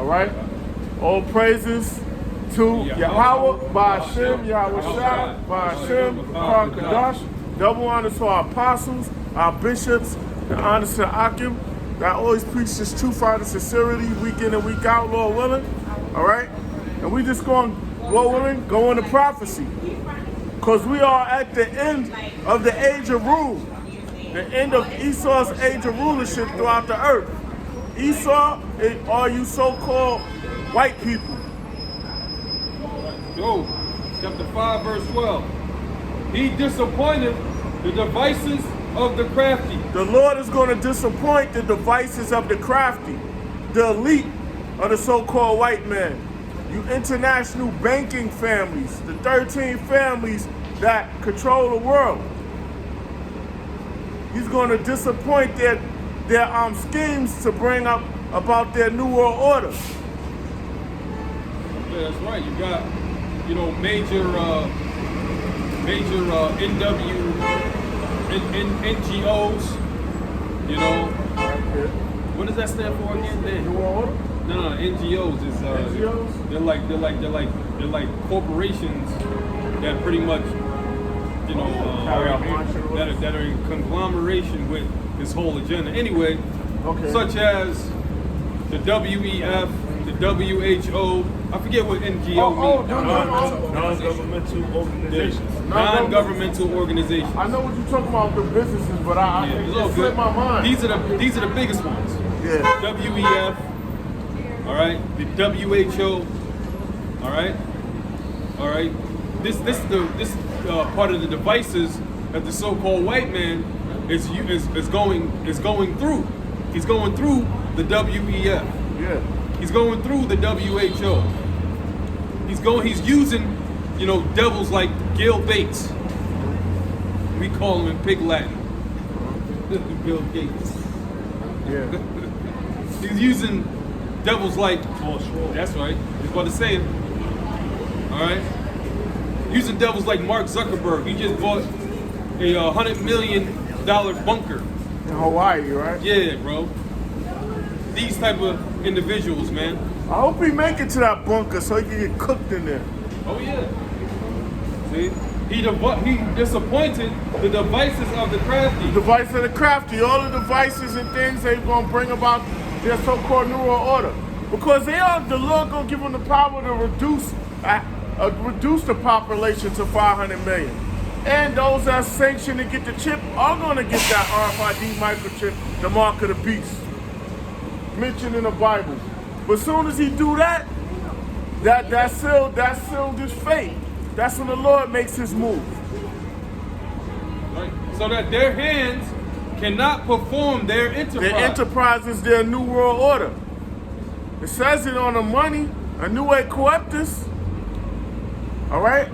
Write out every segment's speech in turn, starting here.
right? All praises to Yahweh, Ba'ashem, Yahweh Shai, Ba'ashem, Kadash. Double honor to our apostles, our bishops, and honor to the Akim that always preach this truth out of sincerity, week in and week out, Lord willing. All right? And we just going, Lord willing, go into prophecy. Because we are at the end of the age of rule. The end of Esau's age of rulership throughout the earth. Esau are you so-called white people. Job, chapter 5, verse 12. He disappointed the devices of the crafty. The Lord is going to disappoint the devices of the crafty, the elite of the so-called white man. You international banking families, the 13 families that control the world. He's going to disappoint their schemes to bring up about their new world order. Yeah, that's right. You got, major NGOs. What does that stand for again? New world order? No, NGOs is NGOs? They're like corporations that pretty much that are in conglomeration with this whole agenda. Anyway, such as the WEF, the WHO. I forget what NGO means. Non-governmental organizations. Non-governmental organizations. I know what you're talking about, the businesses, but I can't slip my mind. These are the biggest ones. Yeah. WEF. All right. The WHO. All right. All right. This part of the devices that the so-called white man is going through. He's going through the WEF. Yeah. He's going through the WHO. He's using, devils like Gil Bates. We call him in pig Latin. Bill Gates. Yeah. He's using devils like that's right. He's about to say it. All right. Using devils like Mark Zuckerberg. He just bought a $100 million bunker in Hawaii, right? Yeah, bro. These type of individuals, man. I hope he make it to that bunker so he can get cooked in there. Oh yeah. See, he disappointed the devices of the crafty. The devices of the crafty, all the devices and things they're gonna bring about their so-called New World Order, because the Lord gonna give them the power to reduce the population to 500 million. And those that sanctioned to get the chip are gonna get that RFID microchip, the mark of the beast, mentioned in the Bible. But as soon as he do that sealed his fate. That's when the Lord makes his move. Right. So that their hands cannot perform their enterprise. Their enterprise is their New World Order. It says it on the money, a new coeptus. All right?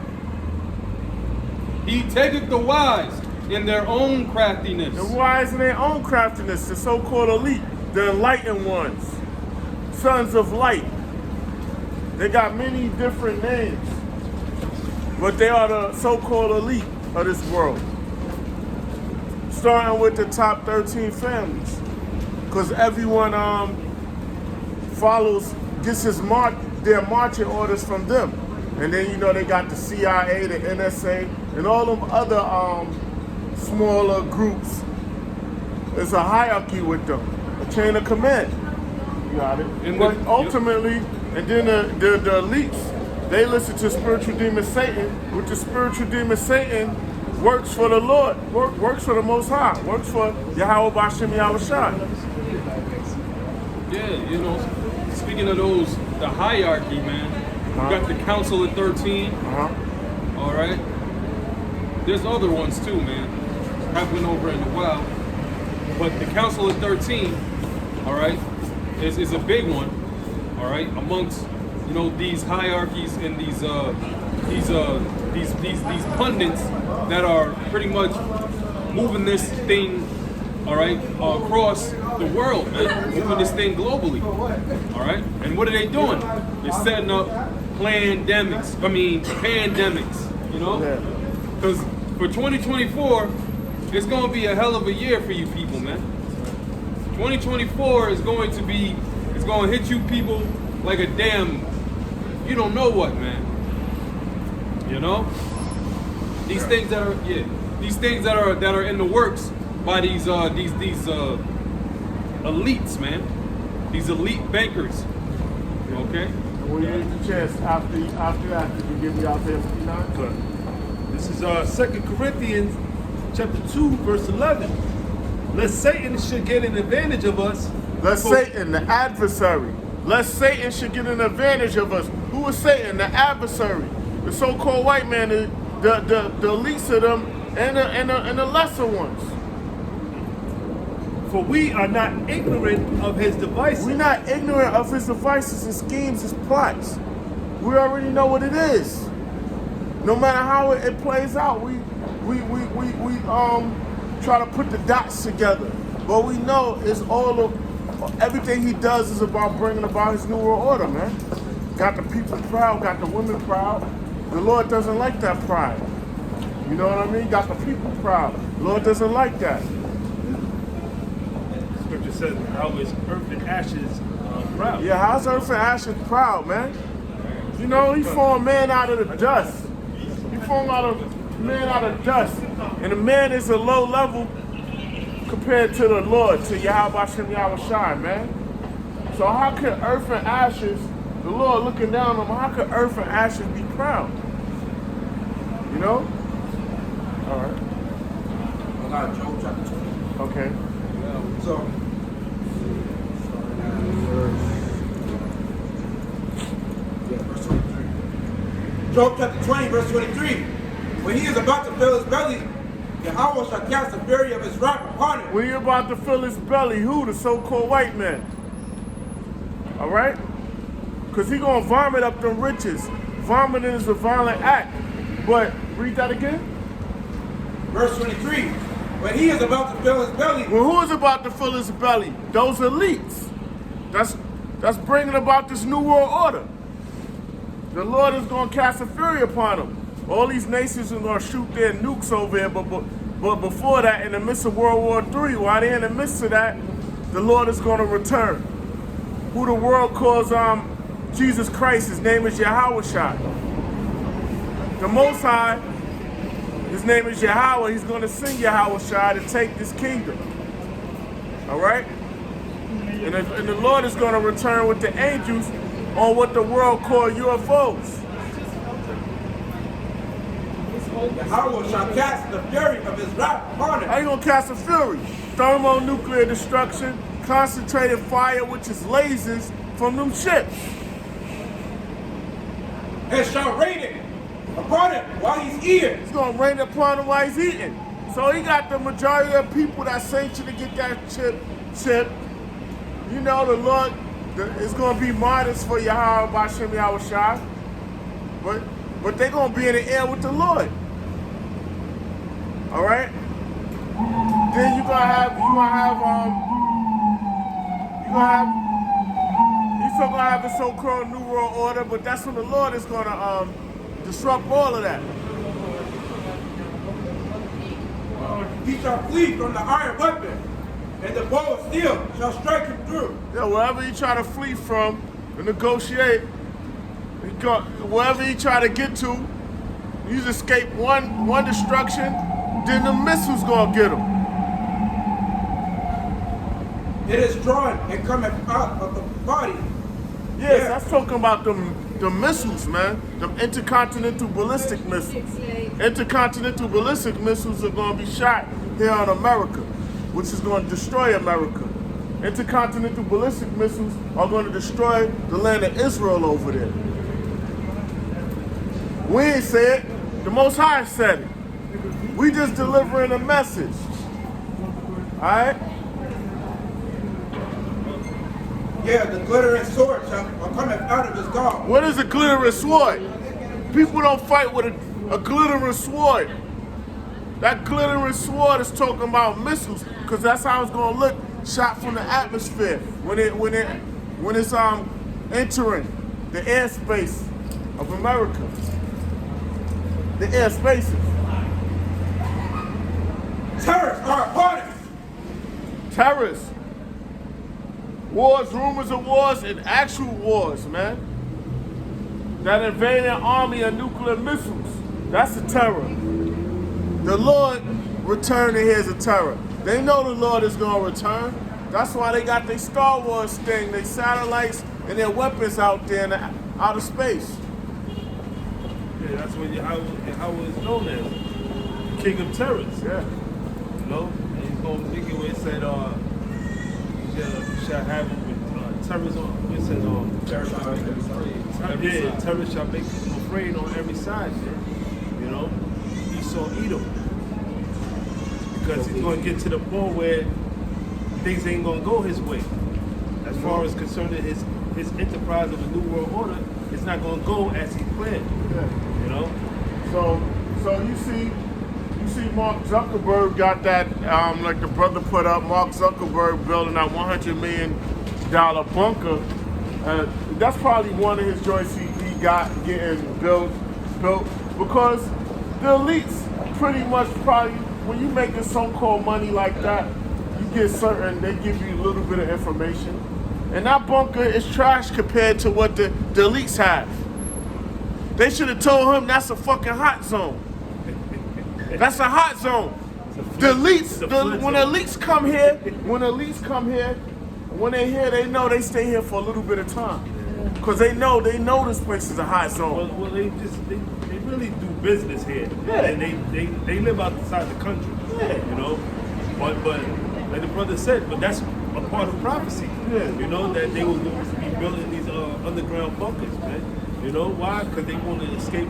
He taketh the wise in their own craftiness. The wise in their own craftiness, the so-called elite, the enlightened ones, sons of light. They got many different names, but they are the so-called elite of this world. Starting with the top 13 families, because everyone gets their marching orders from them. And then, they got the CIA, the NSA, and all them other smaller groups. There's a hierarchy with them, a chain of command. You got it. But ultimately, and then the elites, they listen to spiritual demon Satan, which the spiritual demon Satan works for the Lord, works for the Most High, works for Yahweh Ba'ashem Yahweh Shai. Yeah, speaking of those, the hierarchy, man. You got the Council of 13. All right. There's other ones too, man. Happening over in the wild. But the Council of 13, all right, is a big one. All right, amongst these hierarchies and these pundits that are pretty much moving this thing, all right, across the world, man, moving this thing globally. All right, and what are they doing? They're setting up pandemics. Because for 2024, it's going to be a hell of a year for you people, man. 2024 is going to hit you people like a damn, you don't know what, man. You know, these things that are these things that are in the works by these elites, man. These elite bankers. Okay. When you get the chance after that, could you give me Isaiah 59? Good. This is 2 Corinthians chapter 2, verse 11. Lest Satan should get an advantage of us. Lest Satan, the adversary. Lest Satan should get an advantage of us. Who is Satan? The adversary. The so-called white man, the least of them, and the lesser ones. For we are not ignorant of his devices. We're not ignorant of his devices and schemes, his plots. We already know what it is. No matter how it plays out, we try to put the dots together. But we know it's everything he does is about bringing about his new world order, man. Got the people proud, got the women proud. The Lord doesn't like that pride. You know what I mean? Got the people proud. The Lord doesn't like that. Scripture says, how is earth and ashes proud? Yeah, how's earth and ashes proud, man? You know, he formed man out of the dust. He formed man out of dust. And the man is a low level compared to the Lord, to Yahweh Shem Yahweh Shai, man. So how could earth and ashes, the Lord looking down on him, how could earth and ashes be proud? You know? All right. I got Job chapter 20. Okay. So, verse 23. Job chapter 20, verse 23. When he is about to fill his belly, Yahweh shall cast the fury of his wrath upon him. When you're about to fill his belly, who? The so-called white man. All right? Because he going to vomit up them riches. Vomiting is a violent act. But, read that again. Verse 23. When he is about to fill his belly. Well, who is about to fill his belly? Those elites. That's bringing about this new world order. The Lord is going to cast a fury upon them. All these nations are going to shoot their nukes over here, but before that, in the midst of World War III, while they're in the midst of that, the Lord is going to return. Who the world calls Jesus Christ, his name is Yahweh Shai. The Most High, his name is Yahweh, he's going to send Yahweh Shai to take this kingdom. All right? And the Lord is going to return with the angels on what the world call UFOs. Yahweh shall cast the fury of his wrath upon him. How you going to cast a fury? Thermonuclear destruction, concentrated fire, which is lasers from them ships. And shall rain it upon him while he's eating. It's going to rain upon him while he's eating. So he got the majority of people that sent you to get that chip. You know, the Lord is going to be martyrs for Yahweh Bashem Yahweh Shai. But they're going to be in the air with the Lord. All right? Then he's still going to have the so-called New World Order, but that's when the Lord is going to disrupt all of that. He shall flee from the iron weapon, and the bow of steel shall strike him through. Yeah, wherever he try to flee from and negotiate, wherever he try to get to, he's escape one destruction, then the missiles gonna get him. It is drawn and cometh out of the body. Yes, Yeah. that's talking about the missiles, man. The intercontinental ballistic missiles. Intercontinental ballistic missiles are gonna be shot here on America, which is gonna destroy America. Intercontinental ballistic missiles are gonna destroy the land of Israel over there. We ain't said it. The Most High said it. We just delivering a message. All right? Yeah, the glittering sword shall cometh out of his gall. What is a glittering sword? People don't fight with a glittering sword. That glittering sword is talking about missiles, because that's how it's gonna look shot from the atmosphere when it's entering the airspace of America. The air spaces. Terrors are upon him. Terrorists. wars, rumors of wars, and actual wars, man. That invading army of nuclear missiles. That's a terror. The Lord returning here is a terror. They know the Lord is going to return. That's why they got their Star Wars thing, their satellites, and their weapons out there in the outer space. Yeah, that's what Yahweh is known as. King of terrors. Yeah. You know? And he's going to think where it said, you shall have it with terrors on. It says, Terror shall make them afraid. yeah, terror shall make them afraid on every side, man. You know? Esau, Edom. Because he's going to get to the point where things ain't going to go his way. As far as concerning his enterprise of the New World Order, it's not going to go as he planned. Yeah. You know? So you see Mark Zuckerberg got that, like the brother put up, Mark Zuckerberg building that $100 million bunker. That's probably one of his joints he got getting built because the elites pretty much probably, when you making so-called money like that, you get certain, they give you a little bit of information. And that bunker is trash compared to what the elites have. They should have told him that's a fucking hot zone. That's a hot zone. The elites, when elites come here, when they here, they know they stay here for a little bit of time. Because they know this place is a hot zone. Well, they really do business here. Yeah. And they live outside the country. Yeah. You know? But like the brother said, but that's a part of prophecy. Yeah. You know, that they will be building these underground bunkers, man. You know why? Because they want to escape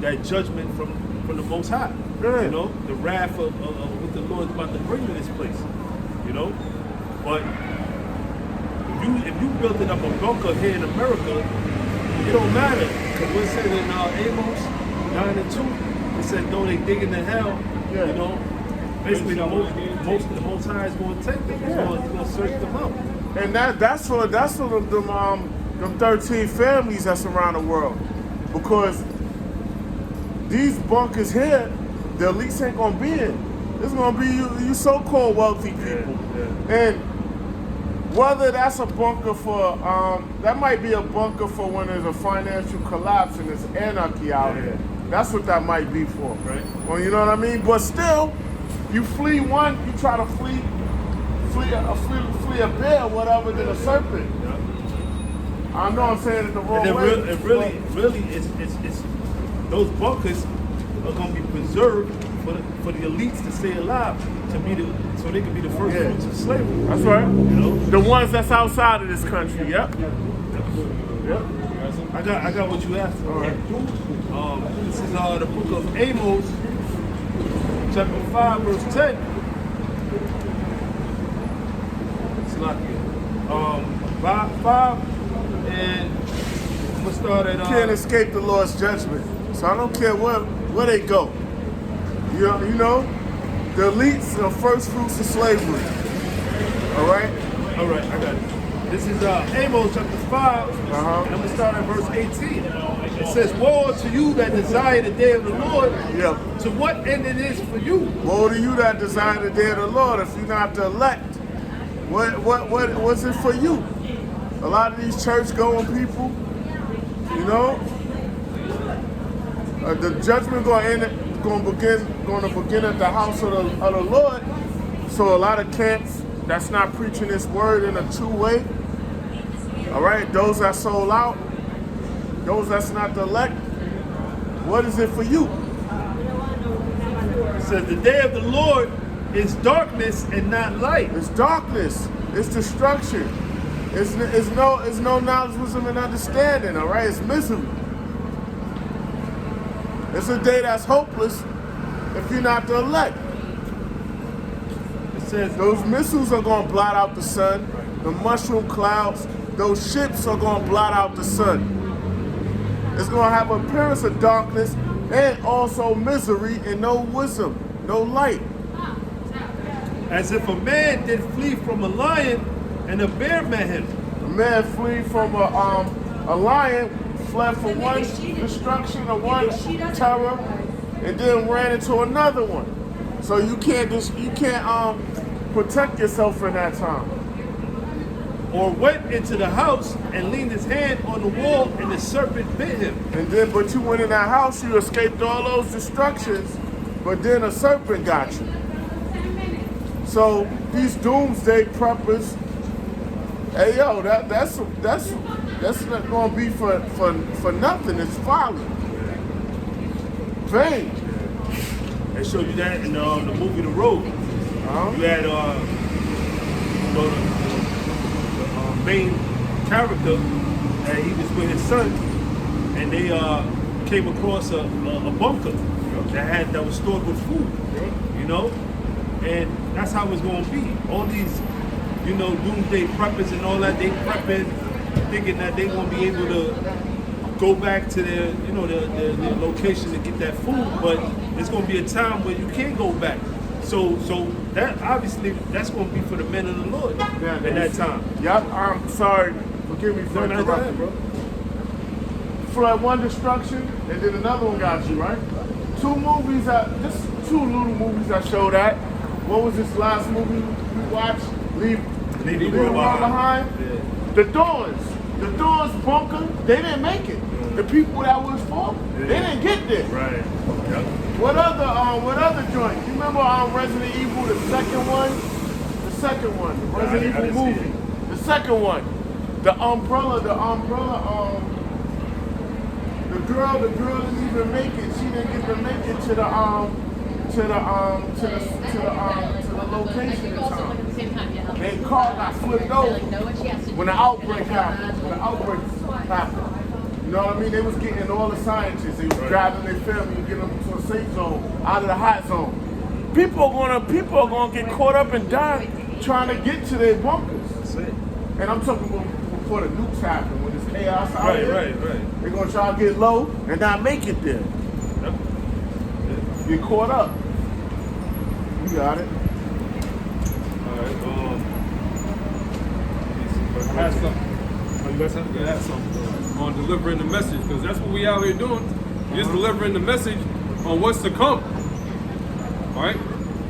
that judgment from the Most High. Yeah. You know, the wrath of what the Lord's about to bring to this place. You know? But if you built it up a bunker here in America, it don't matter. Because what it said in Amos 9:2, it said, though they dig into hell, Yeah. you know, basically the Most High is going to take them. He's going to search them out. And that's for them 13 families that's around the world. Because these bunkers here, the elites ain't gonna be in. It's gonna be you so-called wealthy people. Yeah. And whether that's a bunker for, that might be a bunker for when there's a financial collapse and there's anarchy out Yeah. here. That's what that might be for. Right. Well, you know what I mean? But still, you flee one, you try to flee a bear or whatever than a serpent. Yeah. I know I'm saying it the wrong And way. it really, it's those bunkers are going to be preserved for the elites to stay alive, so they can be the first Yeah. fruits of slavery. That's right. You know, The ones that's outside of this country, yep. Yep. I got what you asked for. All right. This is the book of Amos, chapter 5, verse 10. It's not here. 5, and I'm gonna start at. Can't escape the Lord's judgment. So I don't care where they go. You know, the elites are first fruits of slavery. All right? All right, I got it. This is Amos chapter 5, and I'm going to start at verse 18. It says, woe to you that desire the day of the Lord, Yeah. to what end it is for you. Woe to you that desire the day of the Lord if you're not the elect. What's it for you? A lot of these church-going people, you know, the judgment going to begin at the house of the Lord. So a lot of camps that's not preaching this word in a true way. All right, those that sold out, those that's not the elect. What is it for you? It says, the day of the Lord is darkness and not light. It's darkness. It's destruction. It's no knowledge, wisdom, and understanding. All right, it's misery. It's a day that's hopeless if you're not the elect. It says, Those missiles are going to blot out the sun. The mushroom clouds, those ships are going to blot out the sun. It's going to have an appearance of darkness and also misery and no wisdom, no light. as if a man did flee from a lion and a bear met him. A man flee from a lion, fled from one destruction or one terror, and then ran into another one. So you can't protect yourself in that time. or went into the house and leaned his hand on the wall, and the serpent bit him. And then, but you went in that house, you escaped all those destructions, but then a serpent got you. So these doomsday preppers, hey yo, that's not gonna be for nothing. It's folly. Vain. They showed you that in the movie The Road. You had the main character, and he was with his son, and they came across a bunker that was stored with food, you know, and that's how it's going to be. All these, you know, doomsday preppers and all that, they prepping, thinking that they won't be able to go back to their, you know, their location to get that food, but it's going to be a time where you can't go back. So that obviously that's going to be for the men of the Lord at that time. Yep. I'm sorry. Forgive me for interrupting, bro. Flood one destruction, and then another one got you, right? Two movies, just two little movies I showed that. What was this last movie we watched? Leave the World Behind. Yeah. The Dawes bunker, they didn't make it. The people that was for, they didn't get there. Right. Yep. What other joint? You remember Resident Evil, the second one? The second one, the Resident I Evil didn't see movie. The second one. The umbrella, the girl didn't even make it. She didn't even make it to the location in time. Their car got flipped over when the outbreak happened. You know what I mean? They was getting all the scientists. They was grabbing their family and getting them to a safe zone, out of the hot zone. People are gonna get caught up and die trying to get to their bunkers. That's it. And I'm talking about before the nukes happen, when it's chaos out here. Right. They're gonna try to get low and not make it there. Yep. Get caught up. You got it. All right. I had something. I had something on delivering the message, because that's what we out here doing. Just delivering the message on what's to come. All right.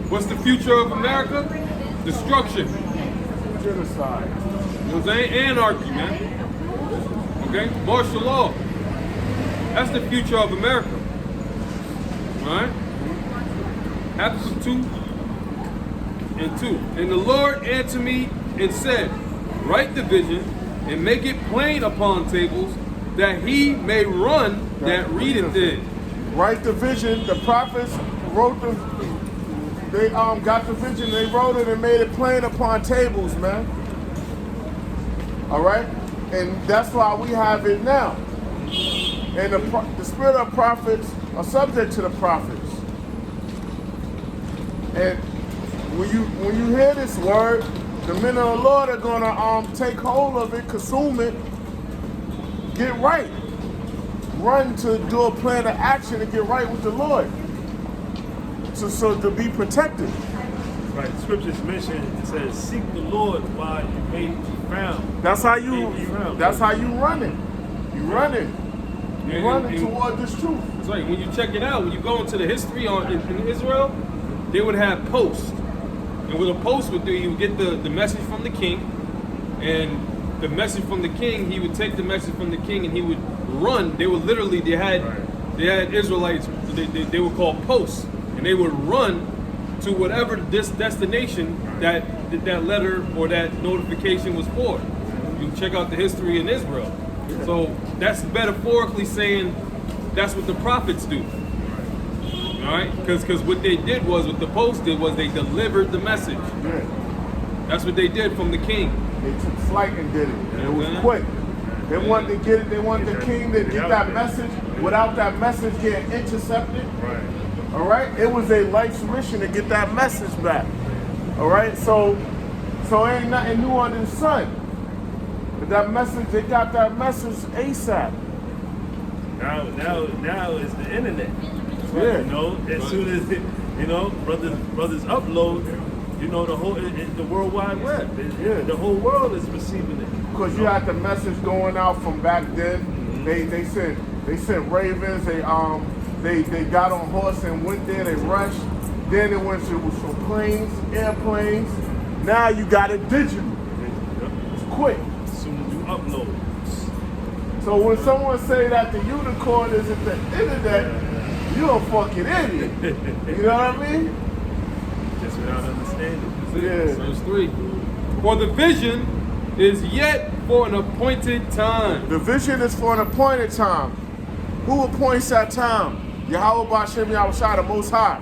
What's the future of America? Destruction. Genocide. You know what I'm saying? Anarchy, man. Okay? Martial law. That's the future of America. Alright? Habakkuk 2:2. And the Lord answered me and said, write the vision and make it plain upon tables, that he may run that readeth it. Write the vision. The prophets wrote they got the vision, they wrote it and made it plain upon tables, man. All right? And that's why we have it now. And the spirit of prophets are subject to the prophets. And when you hear this word, the men of the Lord are gonna take hold of it, consume it, get right. Run to do a plan of action to get right with the Lord. So to be protected. Right. The scriptures mention, it says, seek the Lord while you may be found. That's how you run it. You run it. You And- run and- it toward this truth. That's right. When you check it out, when you go into the history in Israel, they would have posts. And what a post would do, you would get the message from the king, and the message from the king, he would take the message from the king and he would run. They would literally, they had Israelites, they were called posts, and they would run to whatever this destination that letter or that notification was for. You check out the history in Israel. So that's metaphorically saying that's what the prophets do. All right, because what they did was, what the post did was they delivered the message. Yeah. That's what they did from the king. They took flight and did it. And it was Mhm. quick. They wanted to get it. They wanted the king to get that message without that message getting intercepted. Right. All right. It was a life's mission to get that message back. All right. So ain't nothing new under the sun. But that message, they got that message ASAP. Now is the internet. Yeah. You know, as soon as brothers upload, the World Wide Web. Yeah. The whole world is receiving it. Because you had the message going out from back then. They sent ravens. They got on horse and went there. They rushed. Then it was from planes, airplanes. Now you got it digital. It's quick. As soon as you upload. So when someone say that the unicorn is at the internet, you're a fucking idiot. You know what I mean? Just without understanding. Yeah. Verse 3. For the vision is yet for an appointed time. The vision is for an appointed time. Who appoints that time? Yahweh B'Shem Yahushua, the Most High.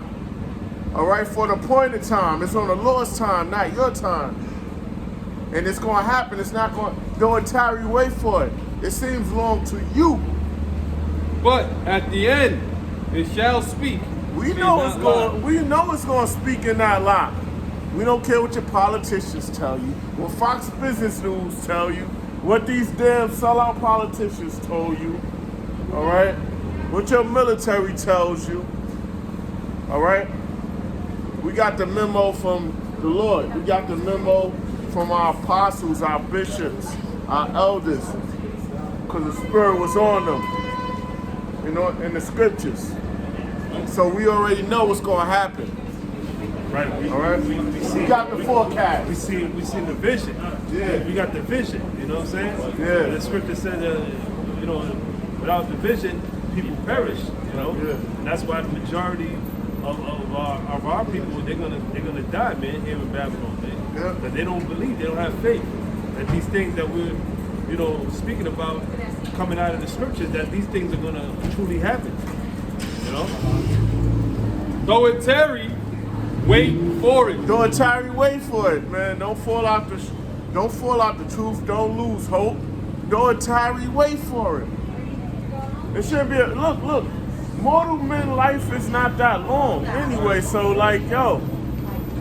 All right, for an appointed time. It's on the Lord's time, not your time. And it's going to happen. It's not going. Don't tarry. Wait for it. It seems long to you. But at the end, it shall speak. We and know not it's lie. going. We know it's going to speak and not lie. We don't care what your politicians tell you, what Fox Business News tell you, what these damn sellout politicians told you. All right, what your military tells you. All right. We got the memo from the Lord. We got the memo from our apostles, our bishops, our elders, because the Spirit was on them, you know, in the scriptures. So we already know what's going to happen. Right. All right. We see. We got the forecast. We see the vision. Yeah. We got the vision. You know what I'm saying? Yeah. The scripture said, you know, without the vision, people perish. You know. Yeah. And that's why the majority of our people they're gonna die, man, here in Babylon, man. Yeah. Because they don't believe, they don't have faith that these things that we're, you know, speaking about coming out of the scriptures, that these things are gonna truly happen. You know. Though it tarry, wait for it. Don't tarry, wait for it, man. Don't fall out the truth. Don't lose hope. Don't tarry, wait for it. It shouldn't be a look. Mortal men life is not that long anyway. So like, yo,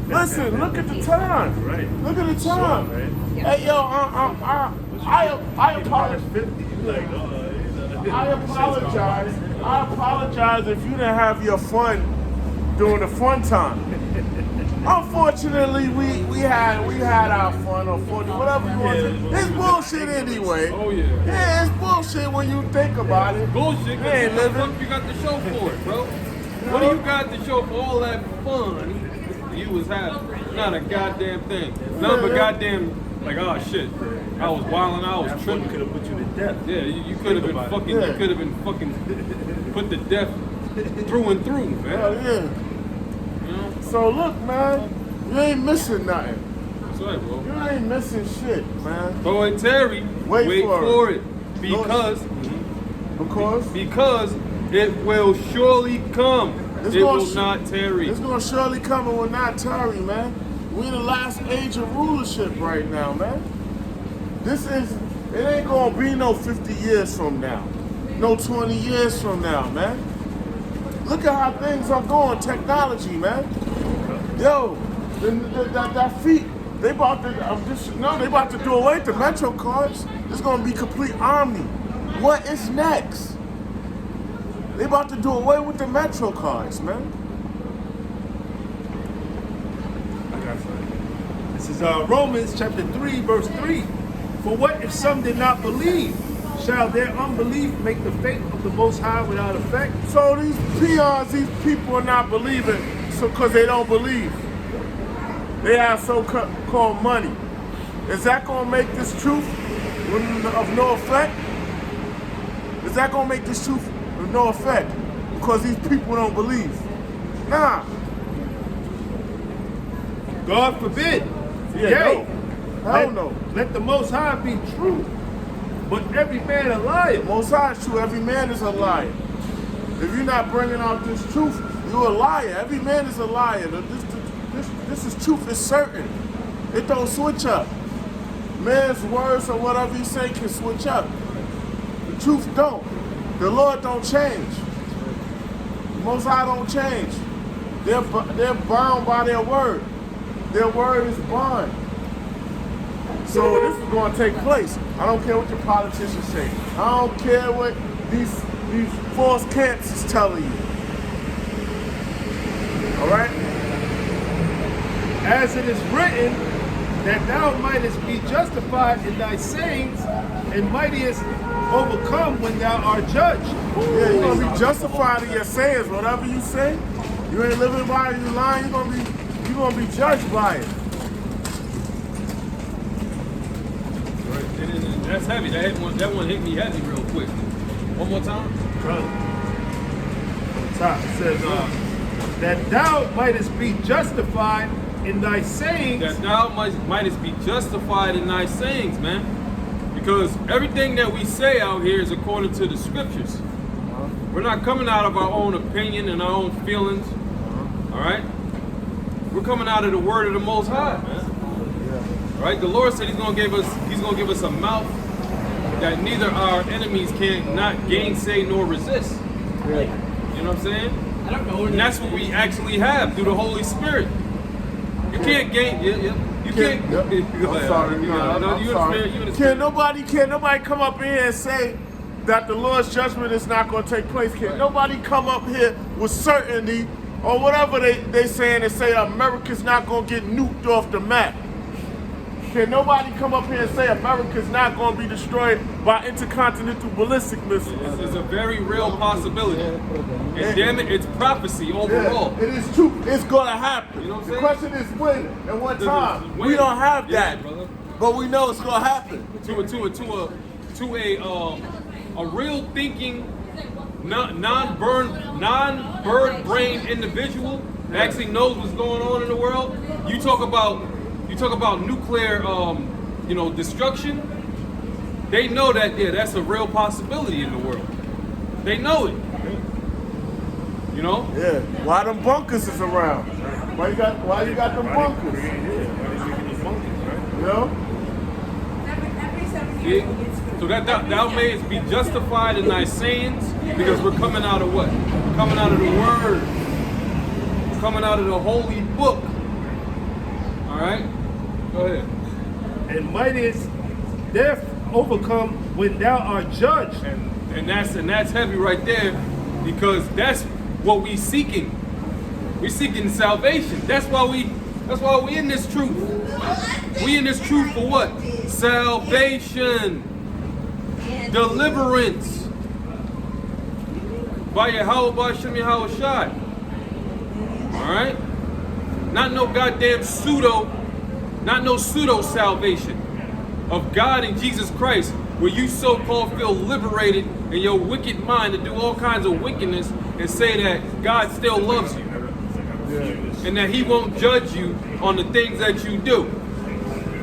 listen. Look at the time. Right. Look at the time. Right. Hey, yo, I apologize. 50, you like, I apologize. I apologize if you didn't have your fun during the fun time. Unfortunately, we had our fun, or whatever you want to. It's bullshit anyway. Oh yeah. Yeah, it's bullshit when you think about it. Bullshit, You ain't because what the living. fuck you got the show for it, bro? What do you got to show for all that fun you was having? Not a goddamn thing. None but goddamn, like, oh shit. I was wilding, I was that fun tripping. could have put you to death. Yeah, you could have been about it. fucking, Yeah. you could have been fucking put to death through and through, man. Hell yeah. You know? So look, man, you ain't missing nothing. That's right, bro. You ain't missing shit, man. Though it tarry, Wait for it. Because Because it will surely come. It's It gonna will not tarry. it's gonna surely come and will not tarry, man. We in the last age of rulership right now, man. It ain't gonna be no 50 years from now. No 20 years from now, man. Look at how things are going, technology, man. Yo, that feet, they about to do away with the Metro cards. It's gonna be complete Omni. What is next? They about to do away with the Metro cards, man. I got something. This is Romans chapter 3, verse 3. For what if some did not believe? Shall their unbelief make the faith of the Most High without effect? So these peons, these people are not believing because they don't believe. They have so-called money. Is that going to make this truth of no effect? Is that going to make this truth of no effect because these people don't believe? Nah. God forbid. Yeah, Yea. no. Hell no. Let the Most High be true, but every man a liar. Most High is true. Every man is a liar. If you're not bringing out this truth, you're a liar. Every man is a liar. This is truth is certain. It don't switch up. Man's words or whatever he say can switch up. The truth don't. The Lord don't change. The Most High don't change. They're bound by their word. Their word is bond. So this is going to take place. I don't care what your politicians say. I don't care what these false camps is telling you. All right? As it is written, that thou mightest be justified in thy sayings, and mightest overcome when thou art judged. Yeah, you're going to be justified in your sayings. Whatever you say, you ain't living by it, you lying, you're going to be judged by it. That's heavy. That one hit me heavy real quick. One more time. On the top, it says, that thou mightest be justified in thy sayings. That thou mightest be justified in thy sayings, man. Because everything that we say out here is according to the scriptures. We're not coming out of our own opinion and our own feelings. All right? We're coming out of the word of the Most High, man. All right? The Lord said He's gonna give us a mouth that neither our enemies can not gainsay nor resist. You know what I'm saying? I don't know. And that's what we actually have through the Holy Spirit. You can't gain. You can't. Yep. Go ahead. I'm sorry. You I'm sorry. understand? Can't nobody come up here and say that the Lord's judgment is not going to take place. Can't nobody come up here with certainty or whatever they saying and say America's not going to get nuked off the map. Can nobody come up here and say America's not going to be destroyed by intercontinental ballistic missiles? It's a very real possibility. And damn it, it's prophecy overall. Yeah, it is true. It's going to happen. You know what I'm the saying? question is when and what time. When. We don't have Yeah, that, brother. but we know it's going to happen. To a real thinking, non-bird brain individual that actually knows what's going on in the world. You talk about nuclear, destruction. They know that that's a real possibility in the world. They know it. You know? Yeah. Why them bunkers is around? Why you got them bunkers? You know? See? So that thou mayest be justified in thy sayings, because we're coming out of what? We're coming out of the word. We're coming out of the holy book. All right? Go ahead. And mightest death overcome when thou art judged. And that's heavy right there, because that's what we seeking. We seeking salvation. That's why we in this truth. We in this truth for what? Salvation. Deliverance. By Yahweh B'Shem Yahweh Shai. Alright? Not no goddamn not no pseudo salvation of God and Jesus Christ, where you so-called feel liberated in your wicked mind to do all kinds of wickedness and say that God still loves you. And that He won't judge you on the things that you do.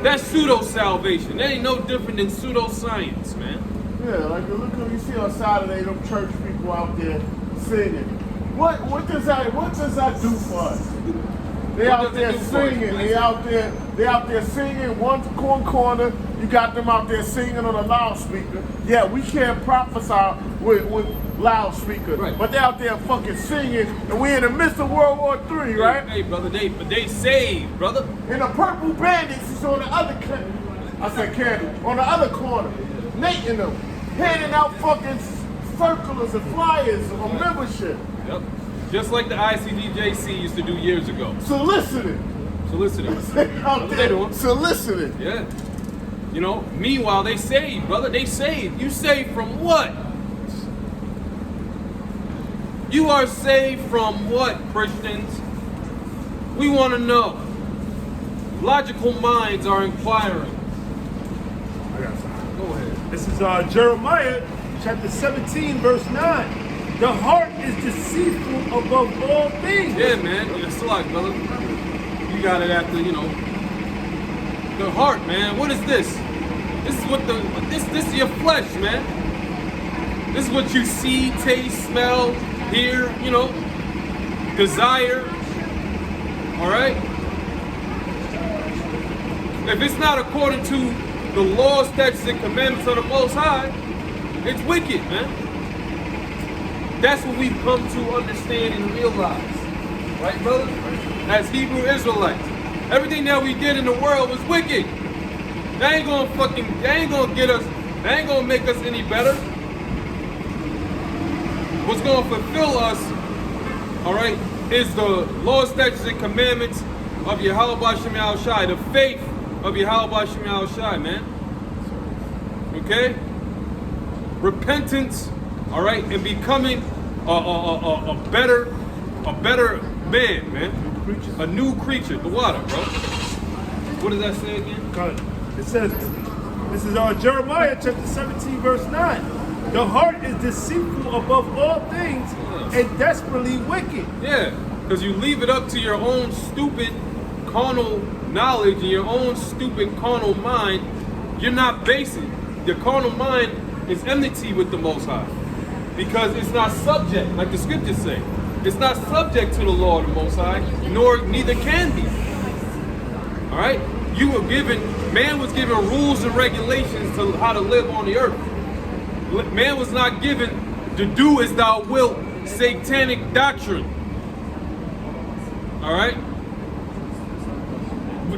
That's pseudo-salvation. That ain't no different than pseudo-science, man. Yeah, like look what you see on Saturday, them church people out there singing. What does that do for us? They out there singing. They out there singing. One corner, you got them out there singing on a loudspeaker. Yeah, we can't prophesy with loudspeaker, right. But they out there fucking singing, and we in the midst of World War III, right? Hey, brother, they saved, brother. And the Purple Bandits is on the other on the other corner, making them, handing out fucking circulars and flyers on membership. Yep. Just like the ICDJC used to do years ago. Soliciting. Out there doing. soliciting. Yeah. You know, meanwhile, they saved, brother. They saved. You saved from what? You are saved from what, Christians? We want to know. Logical minds are inquiring. Go ahead. This is Jeremiah chapter 17, verse 9. The heart is deceitful above all things. Yeah, man. It's like, brother. You got it after, the heart, man. What is this? This is what this is your flesh, man. This is what you see, taste, smell, hear, desire. All right? If it's not according to the laws, statutes, and commandments of the Most High, it's wicked, man. That's what we've come to understand and realize. Right, brother? As Hebrew Israelites. Everything that we did in the world was wicked. They ain't gonna get us, they ain't gonna make us any better. What's gonna fulfill us, alright, is the law, statutes, and commandments of Yahweh B'Shem Yahweh Shai, the faith of Yahweh B'Shem Yahweh Shai, man. Okay? Repentance, alright, and becoming a better man. A new creature. The water, bro. What does that say again? It says, This is Jeremiah chapter 17, verse 9. The heart is deceitful above all things and desperately wicked. Yeah, because you leave it up to your own stupid carnal knowledge and your own stupid carnal mind. You're not basic. Your carnal mind is enmity with the Most High because it's not subject, like the scriptures say. It's not subject to the law of the Most High, nor neither can be. All right? Man was given rules and regulations to how to live on the earth. Man was not given to do as thou wilt, satanic doctrine. All right?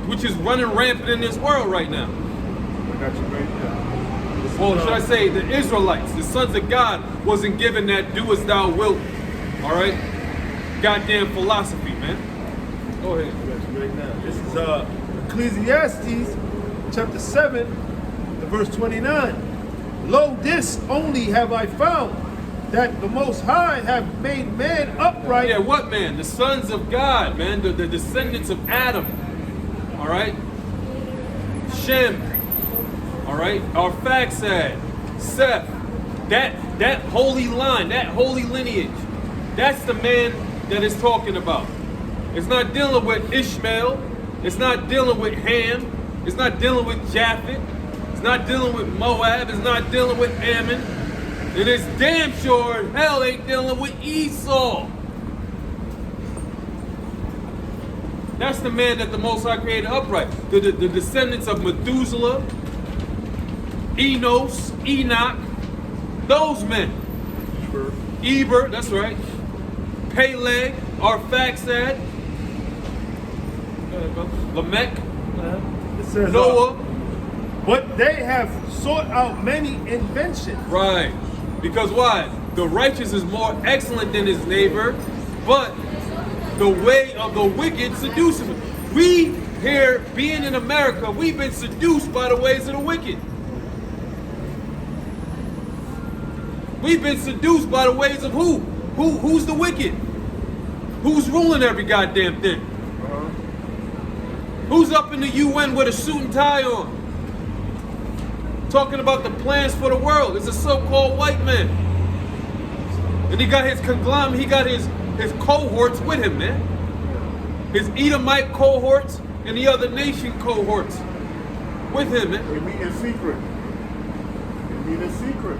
Which is running rampant in this world right now. I got you right there. Well, should I say the Israelites, the sons of God, wasn't given that do as thou wilt. All right? Goddamn philosophy, man. Go ahead. Got you right now. This is Ecclesiastes chapter 7, verse 29. Lo, this only have I found, that the Most High have made man upright. Yeah, what man? The sons of God, man. The descendants of Adam. All right? Shem. All right? Arphaxad. Seth. That holy line, that holy lineage. That's the man that it's talking about. It's not dealing with Ishmael. It's not dealing with Ham. It's not dealing with Japheth. It's not dealing with Moab. It's not dealing with Ammon. It is damn sure hell ain't dealing with Esau. That's the man that the Most High created upright. The descendants of Methuselah, Enos, Enoch, those men. Eber, that's right. Peleg, Arphaxad, Lamech, It says, Noah. but they have sought out many inventions. Right. Because why? The righteous is more excellent than his neighbor, but the way of the wicked seduces him. We here, being in America, we've been seduced by the ways of the wicked. We've been seduced by the ways of who? Who's the wicked? Who's ruling every goddamn thing? Who's up in the UN with a suit and tie on? Talking about the plans for the world. It's a so-called white man. And he got his conglomerate, he got his cohorts with him, man. His Edomite cohorts and the other nation cohorts with him, man. They meet in secret. They meet in secret.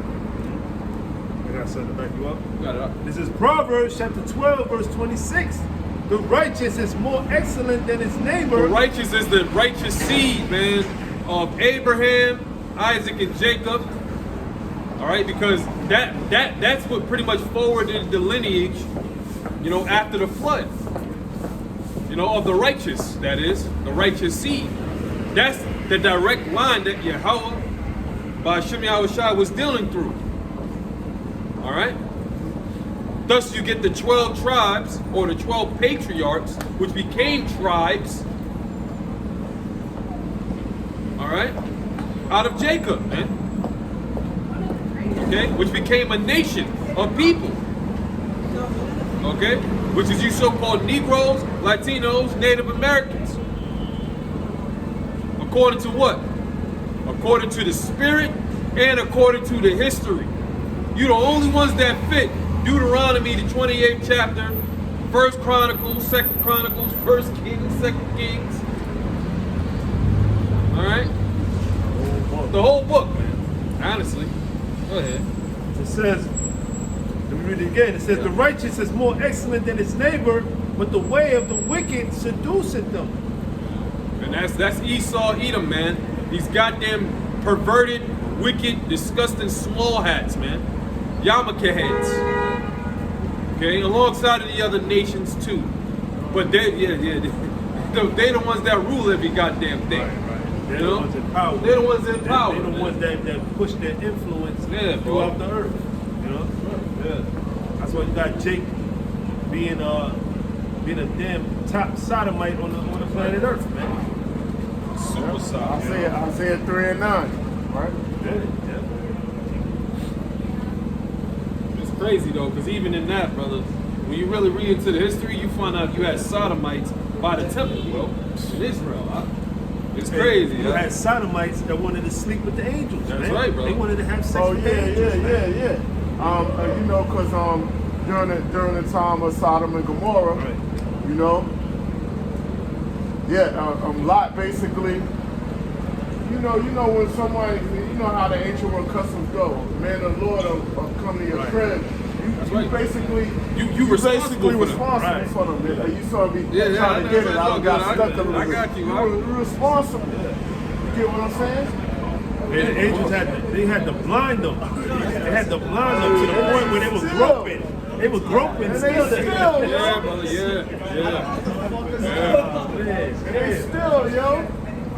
I got something to back you up. Got it up. This is Proverbs chapter 12, verse 26. The righteous is more excellent than his neighbor. The righteous is the righteous seed, man, of Abraham, Isaac, and Jacob. All right, because that's what pretty much forwarded the lineage, you know, after the flood. You know, of the righteous, that is, the righteous seed. That's the direct line that Yahweh, by Shem Yahushua, was dealing through. All right? Thus you get the 12 tribes, or the 12 patriarchs, which became tribes, all right, out of Jacob, man. Okay? Which became a nation of people. Okay? Which is you so-called Negroes, Latinos, Native Americans. According to what? According to the spirit and according to the history. You're the only ones that fit Deuteronomy, the 28th chapter, 1st Chronicles, 2nd Chronicles, 1st Kings, 2nd Kings. All right? The whole book, man. Honestly. Go ahead. It says, let me read it again. It says, the righteous is more excellent than his neighbor, but the way of the wicked seduceth them. And that's Esau, Edom, man. These goddamn perverted, wicked, disgusting small hats, man. Yarmulke heads. Okay, alongside of the other nations too. But they the ones that rule every goddamn thing. Right. They're You the know? ones in power. They're the ones in power. They're the man. ones that push their influence Yeah, bro. throughout the earth. You know? Yeah. That's why you got Jake being a damn top sodomite on the planet Earth, man. Super soft. Isaiah 3 and 9. Right? Yeah. It's crazy though, because even in that, brother, when you really read into the history, you find out you had sodomites by the temple, bro, in Israel. It's crazy. You had sodomites that wanted to sleep with the angels. That's man. right, bro. They wanted to have sex Oh with yeah, the angels. man. yeah. You know, cause during the time of Sodom and Gomorrah, Right. you know, Lot basically. You know when somebody, you know how the ancient world customs go. Man, the Lord will come to your Right. crib. That's You right. basically, You responsible basically for them. responsible Right. for them. You saw me Yeah, trying to I get know, it. I I know, got I stuck a little got bit. you. You're responsible. You get what I'm saying? And the angels had to blind them. They had to blind them to the point where they were groping. They were groping And they still. still, Yeah, yo. brother. Yeah. They still, yo.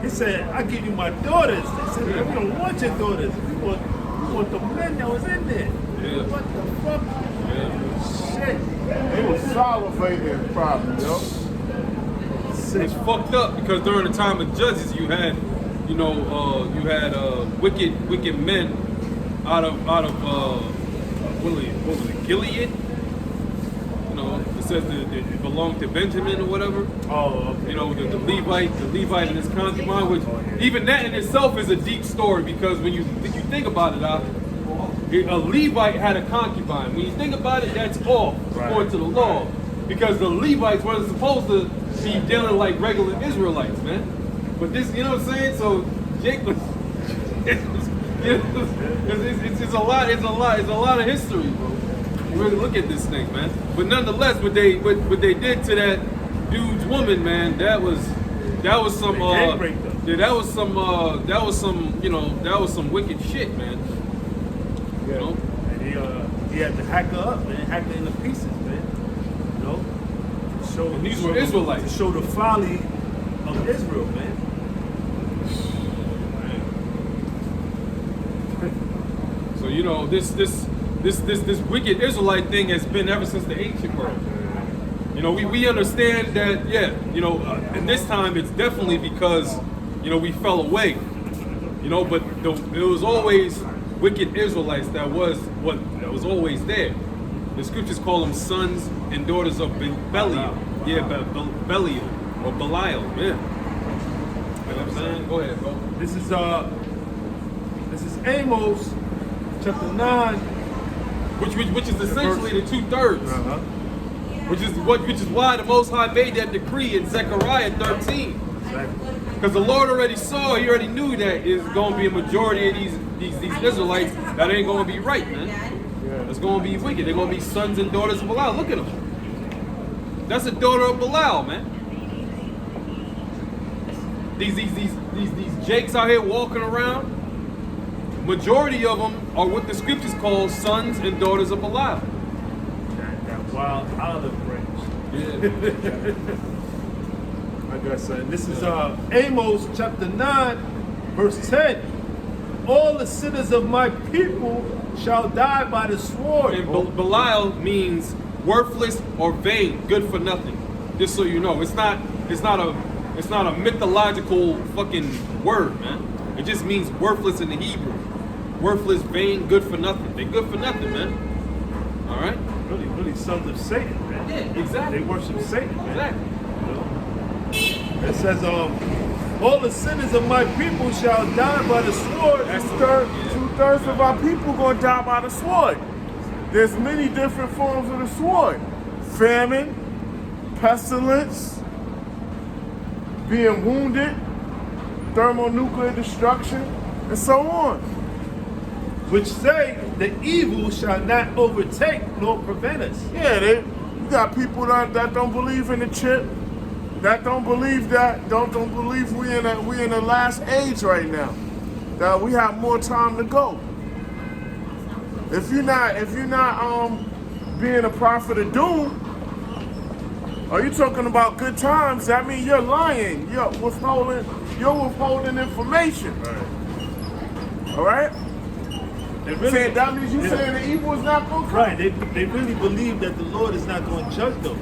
He said, I give you my daughters. They said, we don't want your daughters. We want the men that was in there. Yeah. What the fuck? Shit. They was salivating probably, yo. It's fucked up because during the time of Judges, you had, wicked men out of what was it, Gilead? You know, it says that it belonged to Benjamin or whatever. Oh, okay. You know, the Levite and his concubine, which even that in itself is a deep story because when you think about it, a Levite had a concubine. When you think about it, that's off according to the law, because the Levites weren't supposed to be dealing like regular Israelites, man. But this, you know what I'm saying? So Jacob, it's a lot of history, bro. You really look at this thing, man. But nonetheless, what they did to that dude's woman, man, that was some that was some wicked shit, man. You know? And he had to hack her up, man. Hack her into pieces, man. You know? And these were Israelites. To show the folly of Israel, man. So you know this wicked Israelite thing has been ever since the ancient world. You know, we understand that, and this time it's definitely because, we fell away. You know, but it was always wicked Israelites that was always there. The scriptures call them sons and daughters of Belial. Yeah, Belial or Belial. Yeah. You know what I'm saying? Go ahead, bro. This is Amos chapter 9. Which is essentially the 2/3. Which is why the Most High made that decree in Zechariah 13. Because the Lord already saw, he already knew that it's going to be a majority of these Israelites that ain't going to be right, man. It's going to be wicked. They're going to be sons and daughters of Belial. Look at them. That's a daughter of Belial, man. These jakes out here walking around, majority of them are what the scriptures call sons and daughters of Belial. That wild olive branch. Yeah. I got son. This is Amos chapter 9, verse 10. All the sinners of my people shall die by the sword. And Belial means worthless or vain, good for nothing. Just so you know, it's not a mythological fucking word, man. It just means worthless in the Hebrew. Worthless, vain, good for nothing. They're good for nothing, man. All right? Really sons of Satan, man. Yeah, exactly. They worship Satan, man. Exactly. You know? It says, all the sinners of my people shall die by the sword. That's Two-thirds of our people gonna die by the sword. There's many different forms of the sword. Famine, pestilence, being wounded, thermonuclear destruction, and so on. Which say the evil shall not overtake nor prevent us. Yeah, you got people that don't believe in the chip, that don't believe we in the last age right now. That we have more time to go. If you're not being a prophet of doom, are you talking about good times? That means you're lying. You're withholding information. All right? That means you saying the evil is not going to come. Right, they really believe that the Lord is not going to judge them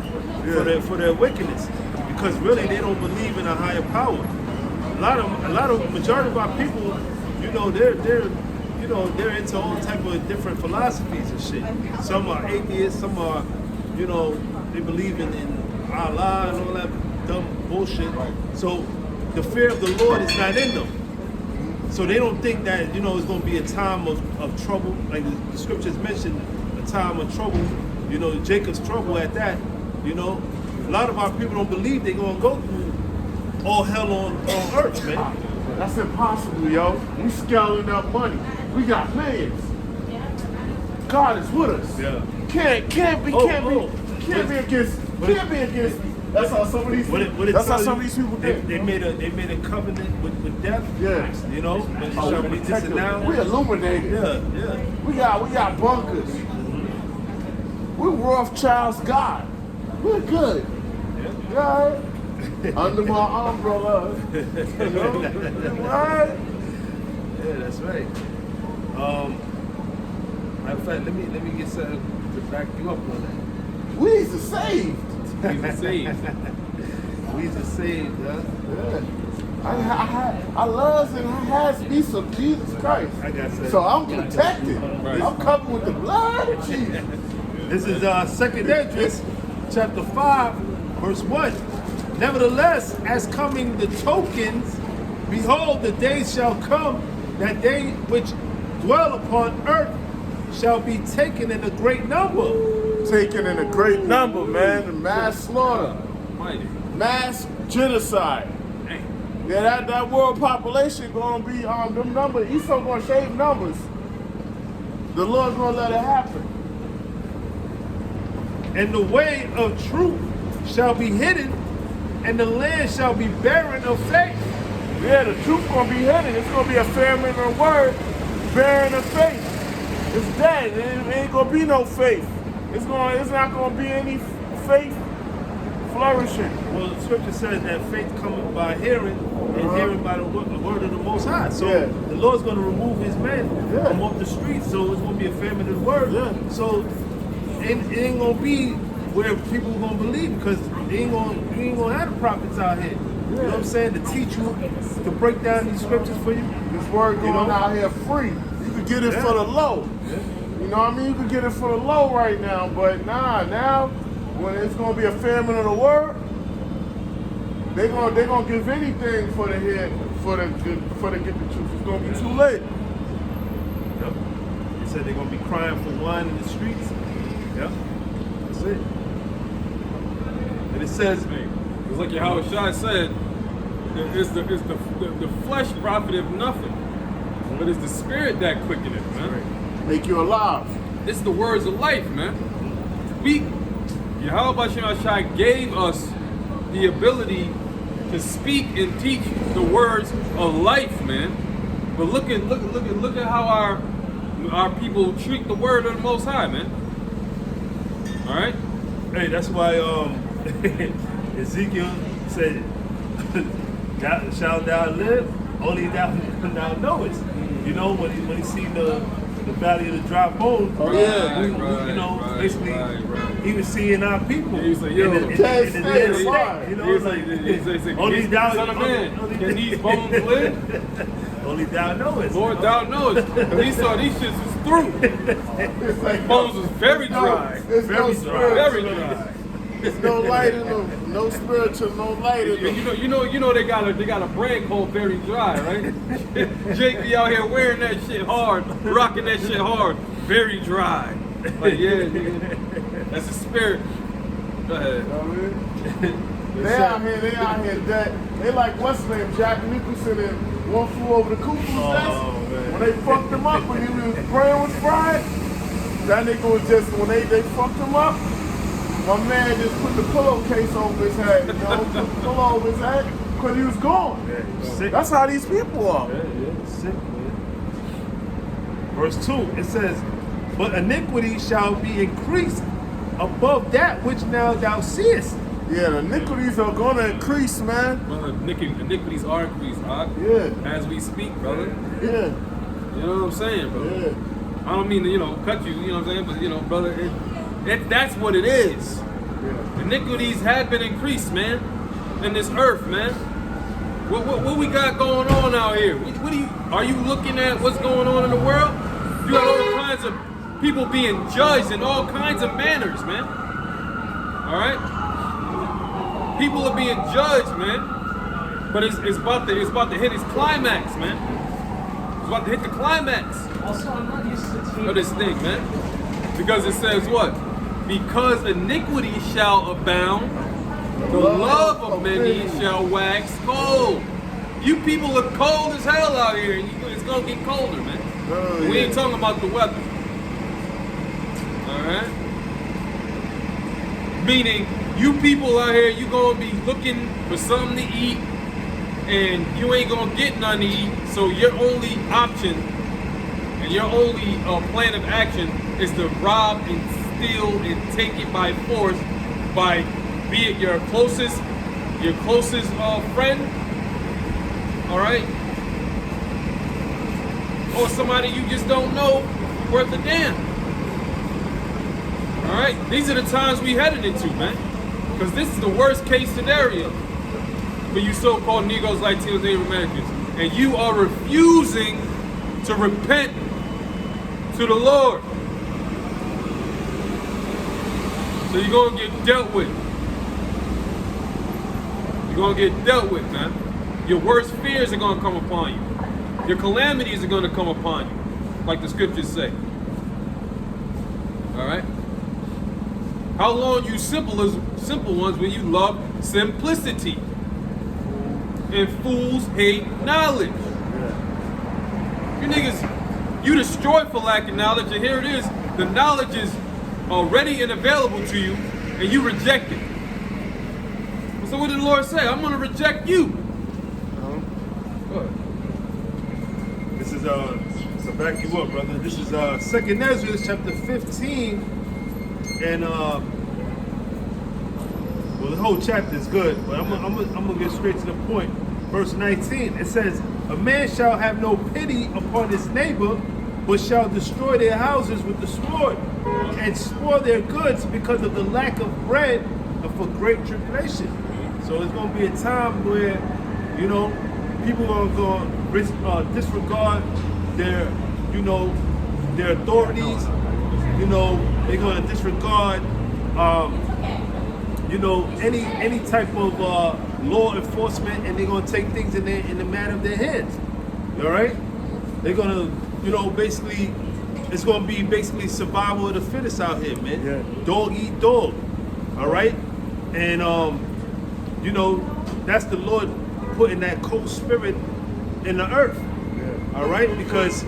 for their wickedness, because really they don't believe in a higher power. Majority of our people, they're into all type of different philosophies and shit. Some are atheists, some are, they believe in Allah and all that dumb bullshit. So the fear of the Lord is not in them. So they don't think that, you know, it's going to be a time of trouble. Like the scriptures mention, a time of trouble, you know, Jacob's trouble at that, you know. A lot of our people don't believe they're going to go through all hell on earth, man. That's impossible, yo. We scaling up money. We got millions. God is with us. Yeah. Can't be against. That's how some of these. That's how some of these people think. They made a covenant with death. Yeah. You know, when it shall be disannounced. We illuminated. Yeah. We got bunkers. We're Rothschild's God. We're good. Yeah. Under my umbrella. You know? Right? Yeah, that's right. Matter of fact, let me get something to back you up on that. We's are saved. He's saved. We's are saved, huh? Yeah. I loves and I has me some Jesus Christ. I got that. So I'm protected. Right. I'm covered with the blood of Jesus. This is 2nd Esdras, chapter 5, verse 1. Nevertheless, as coming the tokens, behold, the days shall come that they which dwell upon earth shall be taken in a great number. Taken in a great number, man. Mass slaughter. Mighty. Mass genocide. Yeah, that world population gonna be them numbers. Esau gonna shave numbers. The Lord's gonna let it happen. And the way of truth shall be hidden, and the land shall be barren of faith. Yeah, the truth gonna be hidden. It's gonna be a famine of word, barren of faith. It's dead. It ain't gonna be no faith. It's not gonna be any faith flourishing. Well, the scripture says that faith cometh by hearing, and hearing by the word of the Most High. So Yeah. the Lord's going to remove His men Yeah. from off the streets. So it's going to be a famine of the word. Yeah. So it ain't going to be where people are going to believe, because you ain't going to have the prophets out here. You know what I'm saying? To teach you, to break down these scriptures for you. This word going know? out here free. You can get it for the low. You know what I mean? You can get it for the low right now, but now when it's gonna be a famine of the word, they're gonna give anything for the head for the get the truth. It's gonna be too late. Yep. They said they're going to be crying for wine in the streets. Yep. That's it. And it says, It's like Yahweh Shai said, the flesh profiteth nothing, but it's the spirit that quickeneth, man. Make you alive. This is the words of life, man. Yahweh Shai gave us the ability to speak and teach the words of life, man. But look at how our people treat the word of the Most High, man. All right. hey, that's why Ezekiel said, shall thou live? Only thou knowest. You know, when he seen the valley of the dry bones, Oh, yeah. basically he was seeing our people. He was like, yo, in the dead state, you know, He's like, like, only thou, son of man, can these bones live? only thou knowest. Lord, thou knowest. And he saw these shits was through. It's like Bones was very dry. There's no Very Very spiritual. dry. There's no light in them. No spiritual. No light in them. You know they got a brand called Very Dry, right? Jake be out here wearing that shit hard, rocking that shit hard. Very dry. Like, yeah, nigga. That's the spirit. Go ahead. You know what I mean? They out here dead. They like what's his name, Jack Nicholson and One Flew Over the Cuckoo's Nest. man. When they fucked him up when he was praying with fried, that nigga was just, when they fucked him up, my man just put the pillowcase over his head, you know, put the pillow over his head, because he was gone. Yeah, sick. That's how these people are. Sick, man. Verse 2, it says, but iniquity shall be increased above that which now thou seest. Yeah, the iniquities are gonna increase, man. Brother, iniquities are increased, Yeah. as we speak, brother. Yeah, You know what I'm saying, brother? yeah. I don't mean to, cut you, you know what I'm saying? But, brother, that's what it is. Iniquities have been increased, man, in this earth, man. What we got going on out here? Are you looking at what's going on in the world? You got all kinds of people being judged in all kinds of manners, man. All right? People are being judged, man. But it's about to hit its climax, man. It's about to hit the climax Also, I'm not used to TV. of this thing, man. Because it says what? Because iniquity shall abound, the love of many shall wax cold. You people are cold as hell out here, and it's gonna get colder, man. Oh, We yeah. ain't talking about the weather. Alright? Meaning, you people out here, you gonna be looking for something to eat, and you ain't gonna get none to eat, so your only option and your only plan of action is to rob and steal and take it by force by, be it your closest friend, all right, or somebody you just don't know worth a damn. All right, these are the times we headed into, man, because this is the worst case scenario for you so-called Negroes, Latinos, Native Americans, and you are refusing to repent to the Lord. So you're gonna get dealt with. You're gonna get dealt with, man. Your worst fears are gonna come upon you. Your calamities are gonna come upon you, like the scriptures say. All right. How long you simple ones when you love simplicity, and fools hate knowledge. You niggas, you destroy for lack of knowledge, and here it is. The knowledge is already and available to you, and you reject it. So what did the Lord say? I'm gonna reject you. Go ahead. This is to back you up, brother. This is 2nd Ezra chapter 15, and well, the whole chapter is good, but I'm gonna get straight to the point. Verse 19, it says, "A man shall have no pity upon his neighbor, but shall destroy their houses with the sword, and spoil their goods because of the lack of bread and for great tribulation." So it's gonna be a time where, you know, people are gonna disregard their, you know, their authorities. You know, they're gonna disregard, you know, any type of law enforcement, and they're gonna take things in the matter of their hands. All right? They're gonna, you know, basically, it's gonna be basically survival of the fittest out here, man. Yeah. Dog eat dog. All right? And you know, that's the Lord putting that cold spirit in the earth. Yeah. All right? Because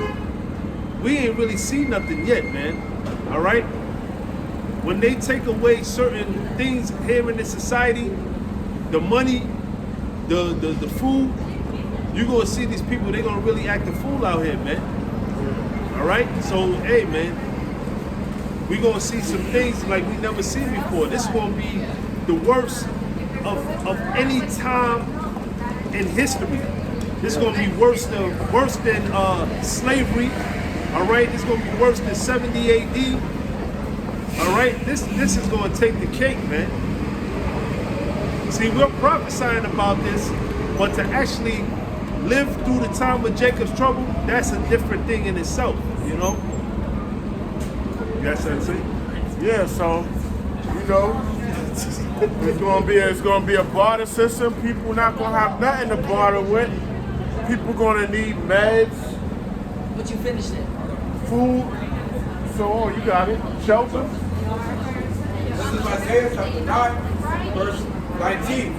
we ain't really seen nothing yet, man. All right? When they take away certain things here in this society, the money, the food, you're gonna see these people, they're gonna really act a fool out here, man. All right? So, hey, man, we gonna see some things like we never seen before. This is gonna be the worst of any time in history. This is gonna be worse than slavery. All right? This is gonna be worse than 70 AD. All right? This is gonna take the cake, man. See, we're prophesying about this, but to actually live through the time of Jacob's trouble, that's a different thing in itself, you know? You got something to say? Yeah, so, you know, it's gonna be a barter system. People not gonna have nothing to barter with. People gonna need meds, But you finished it. food, so on, you got it. Shelter. This is Isaiah chapter 9, verse 19.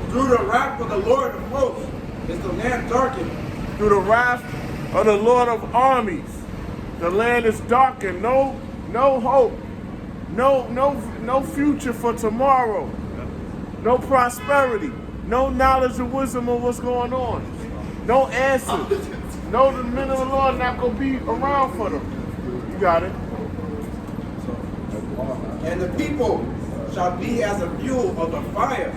Through the wrath of the Lord of hosts is the land darkened. Through the wrath of the Lord of armies, the land is darkened. No hope. No future for tomorrow. No prosperity. No knowledge or wisdom of what's going on. No answers. No, the men of the Lord not gonna be around for them. You got it. And the people shall be as a fuel of the fire.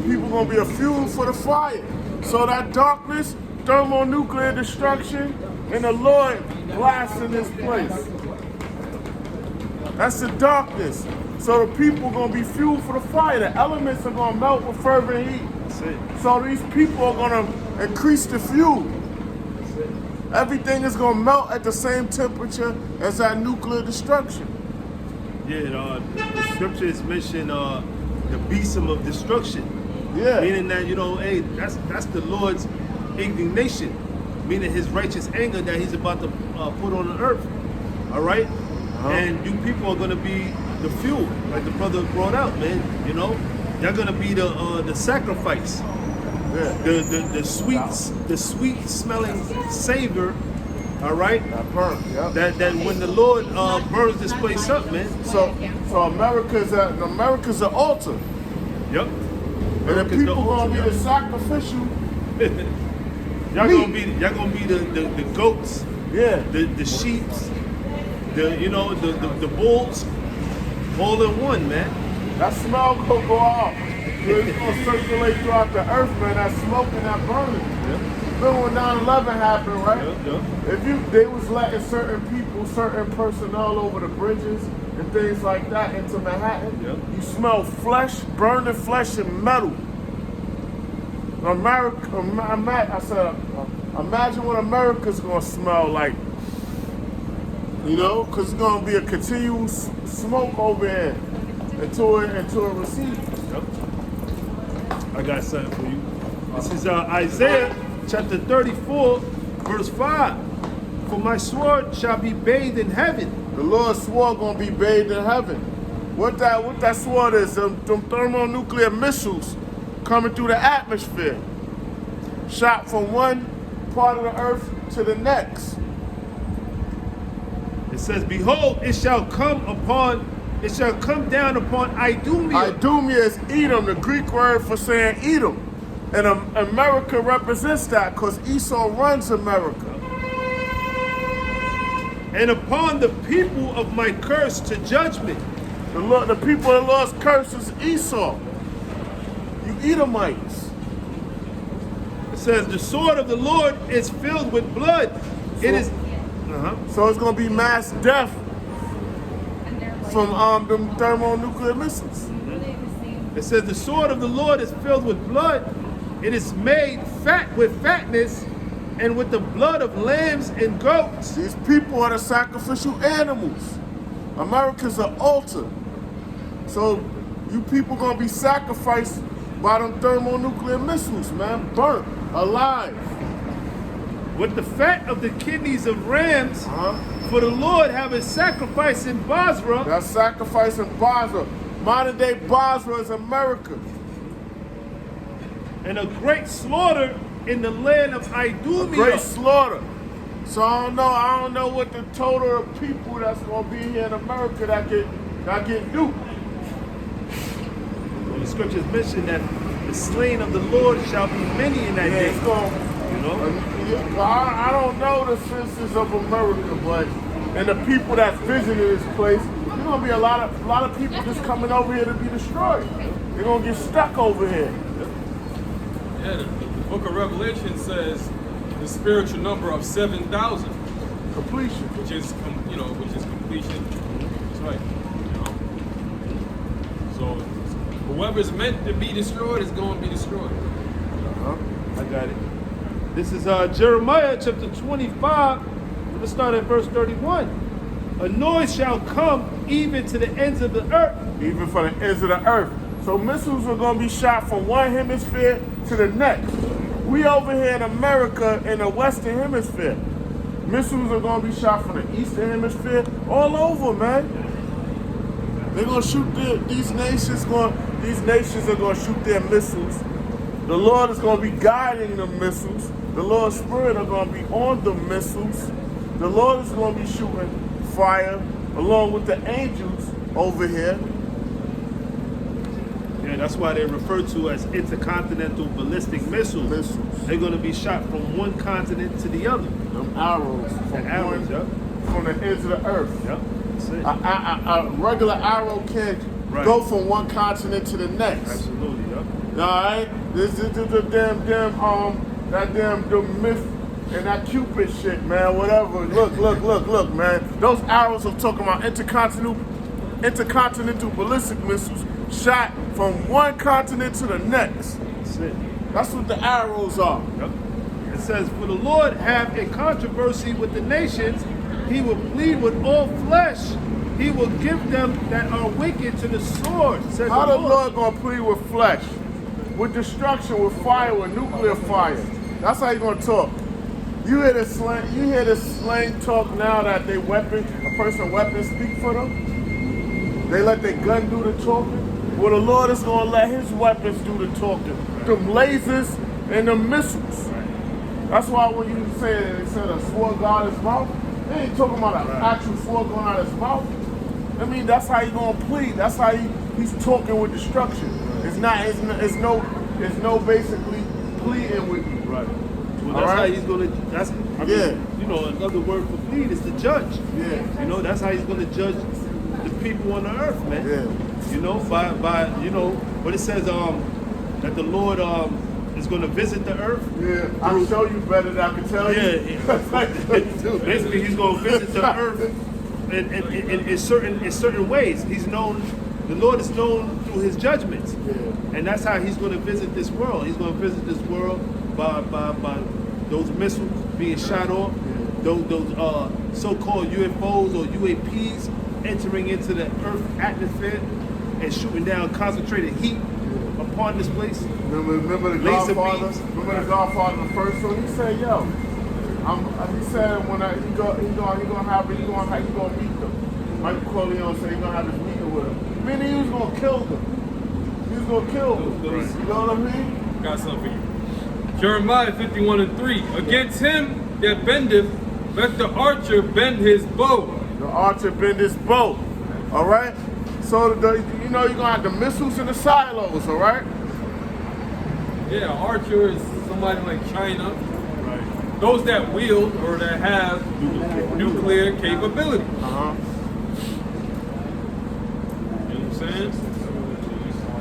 People gonna be a fuel for the fire. So that darkness, thermonuclear destruction, and the Lord blasting this place. That's the darkness. So the people gonna be fuel for the fire. The elements are gonna melt with fervent heat. That's it. So these people are gonna increase the fuel. Everything is gonna melt at the same temperature as that nuclear destruction. Yeah, the scriptures mention the besom of destruction. Yeah. Meaning that, you know, hey, that's the Lord's indignation. Meaning his righteous anger that he's about to put on the earth. All right? And you people are going to be the fuel, like the brother brought out, man. You know? You're going to be the sacrifice. Yeah. The sweet smelling savor, all right? That burnt, yeah. That when the Lord burns this place up, man. So America's the altar. Yep. And the America's people gonna be altar, the sacrificial. y'all gonna be the goats, Yeah. the sheeps, the bulls, all in one, man. That smell gonna go out. It's gonna circulate throughout the earth, man. That smoke and that burning. Remember when 9/11 happened, right? Yeah. They was letting certain people, certain personnel over the bridges and things like that into Manhattan. Yeah. You smell flesh, burning flesh and metal. Imagine what America's gonna smell like. You know, because it's gonna be a continuous smoke over here until it recedes. Yep. I got something for you. This is Isaiah chapter 34, verse 5. For my sword shall be bathed in heaven. The Lord's sword gonna be bathed in heaven. What that sword is? Them thermonuclear missiles coming through the atmosphere, shot from one part of the earth to the next. It says, behold, it shall come down upon Idumea. Idumea is Edom, the Greek word for saying Edom. And America represents that because Esau runs America. And upon the people of my curse to judgment. The people of the Lord's curse is Esau. You Edomites. It says, the sword of the Lord is filled with blood. It is. So it's gonna be mass death from them thermonuclear missiles. It says, the sword of the Lord is filled with blood. It is made fat with fatness and with the blood of lambs and goats. These people are the sacrificial animals. America's an altar. So you people gonna be sacrificed by them thermonuclear missiles, man. Burnt, alive. With the fat of the kidneys of rams, for the Lord have a sacrifice in Basra. That sacrifice in Basra. Modern day Basra is America. And a great slaughter in the land of Idumea. Great slaughter. So I don't know what the total of people that's gonna be here in America that get duped. Well, the scriptures mention that the slain of the Lord shall be many in that day. It's gonna, You know? I don't know the census of America, but and the people that's visiting this place, there's gonna be a lot of people just coming over here to be destroyed. They're gonna get stuck over here. Yeah, the book of Revelation says the spiritual number of 7,000, Completion. which is completion. That's right. So whoever's meant to be destroyed is going to be destroyed. I got it. This is Jeremiah chapter 25. Let's start at verse 31. A noise shall come even to the ends of the earth. Even from the ends of the earth. So missiles are gonna be shot from one hemisphere to the next. We over here in America in the Western Hemisphere. Missiles are gonna be shot from the Eastern Hemisphere, all over, man. They're gonna shoot these nations are gonna shoot their missiles. The Lord is gonna be guiding the missiles. The Lord's Spirit are gonna be on the missiles. The Lord is gonna be shooting fire along with the angels over here. Yeah, that's why they're referred to as intercontinental ballistic missiles. They're going to be shot from one continent to the other. Them arrows from from the ends of the earth. Yep. That's it. A regular arrow can't go from one continent to the next. Absolutely, yep. All right, this is the myth and that Cupid shit, man. Whatever. Look, man. Those arrows are talking about intercontinental ballistic missiles shot from one continent to the next. That's it. That's what the arrows are. Yep. It says, for the Lord have a controversy with the nations. He will plead with all flesh. He will give them that are wicked to the sword. Says How the the Lord gonna plead with flesh? with destruction, with fire, with nuclear fire. That's how you gonna talk. You hear this slang talk now that a person weapons speak for them. They let their gun do the talking. Well, the Lord is gonna let his weapons do the talking. Them lasers and the missiles. That's why when you say they said a sword going out of his mouth, they ain't talking about an actual sword going out of his mouth. I mean, that's how he gonna plead. That's how he's talking with destruction. It's no basically pleading with you. Right. Well, All that's right. how he's gonna. That's you know, another word for plead is to judge. Yeah. You know, that's how he's gonna judge the people on the earth, man. Yeah. You know, by you know, what it says that the Lord is gonna visit the earth. Yeah, I'll show you better than I can tell you. Yeah. Basically, he's gonna visit the earth in certain ways. He's known. The Lord is known through his judgments. Yeah. And that's how he's going to visit this world. He's going to visit this world by those missiles being shot off, those so-called UFOs or UAPs entering into the Earth atmosphere and shooting down concentrated heat upon this place. Remember the Laser Godfather? beams. Remember the Godfather, the first one? He said, "Yo, he said when he gonna meet them." Michael Corleone said he gonna have his meeting with him. Meaning he was gonna kill them. He was gonna kill them. You know what I mean? Got something for you. Jeremiah 51:3. Against him that bendeth, let the archer bend his bow. The archer bend his bow. All right. So you know you're gonna have the missiles and the silos. All right. Yeah, archer is somebody like China. Right. Those that wield or that have nuclear capability. Uh-huh. You know what I'm saying?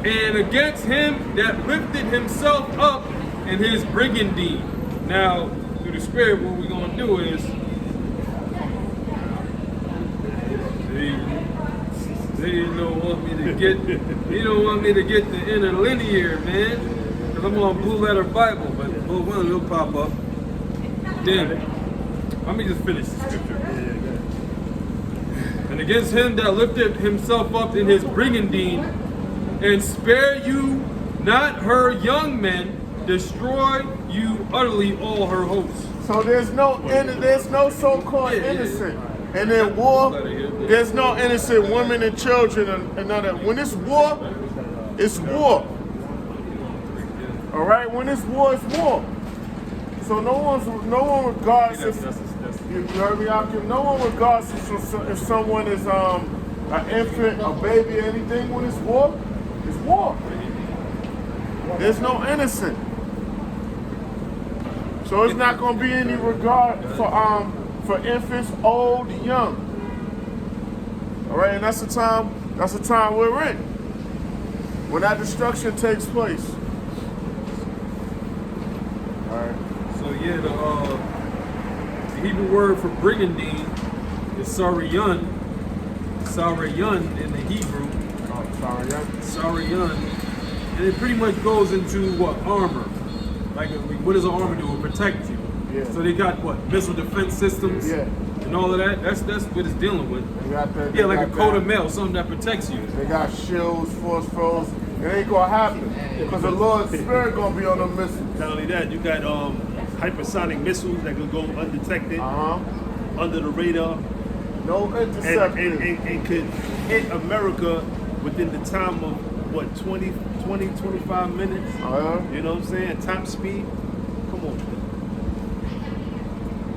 And against him that lifted himself up in his brigandine. Now, through the Spirit, what we're going to do is, they don't want me to get, he don't want me to get the interlinear, man. Because I'm on Blue Letter Bible, but one will pop up. Then, let me just finish the scripture. And against him that lifted himself up in his brigandine, and spare you not her young men, destroy you utterly all her hosts. So there's no so-called innocent. And in war, there's no innocent women and children and none of that. When it's war, it's war. All right? When it's war, it's war. So no one regards you heard me, Akim? No one regards if someone is an infant, a baby, anything. When it's war, it's war. There's no innocent. So it's not going to be any regard for infants, old, young. All right, and that's the time we're in. When that destruction takes place. All right. So yeah, the Hebrew word for brigandine is sariyun. Sariyun in the Hebrew. Oh, sorry, yeah. Sariyun. And it pretty much goes into what? Armor. Like, what does an armor do? It protects you. Yeah. So they got what? Missile defense systems. Yeah. And all of that. That's what it's dealing with. They got that. Yeah, like a coat of mail, something that protects you. They got shields, force throws. It ain't gonna happen because the Lord's Spirit gonna be on the missiles. Not only that, you got hypersonic missiles that could go undetected, under the radar, No interception. and could hit America within the time of what 20, 25 minutes. You know what I'm saying? Top speed. Come on.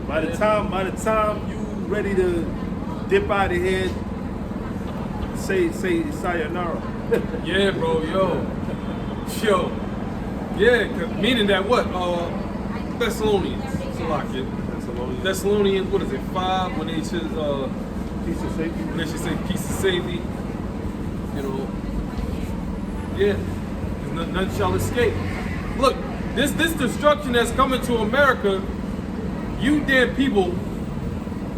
By the time you ready to dip out of here, say sayonara. Yeah, bro, yo. Yeah, meaning that what? Thessalonians. Thessalonians, what is it, 5, when they says, Piece of safety. when they should say peace and safety, you know. Yeah, none shall escape. Look, this destruction that's coming to America, you damn people,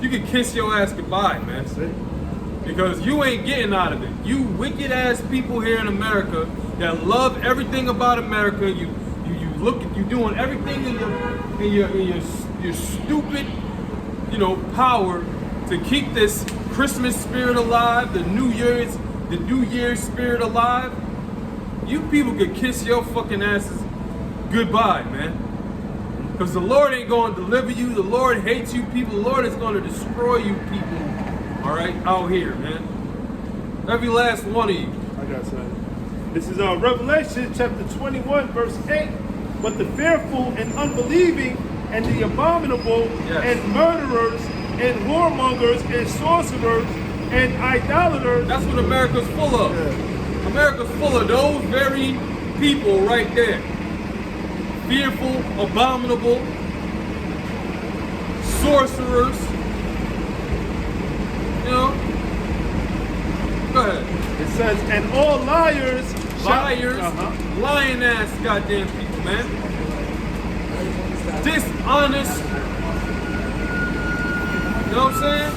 you can kiss your ass goodbye, man. That's it. Because you ain't getting out of it. You wicked ass people here in America that love everything about America. You doing everything in your stupid, you know, power to keep this Christmas spirit alive, the New Year's spirit alive. you people could kiss your fucking asses goodbye, man. Because the Lord ain't going to deliver you. The Lord hates you people. The Lord is going to destroy you people. All right, out here, man. Every last one of you. I got something. This is Revelation chapter 21, verse 8. But the fearful and unbelieving and the abominable and murderers and whoremongers and sorcerers and idolaters. That's what America's full of. Yeah. America's full of those very people right there. Fearful, abominable, sorcerers. You know? Go ahead. It says, and all liars. Liars, lying ass goddamn people, man. Dishonest. You know what I'm saying?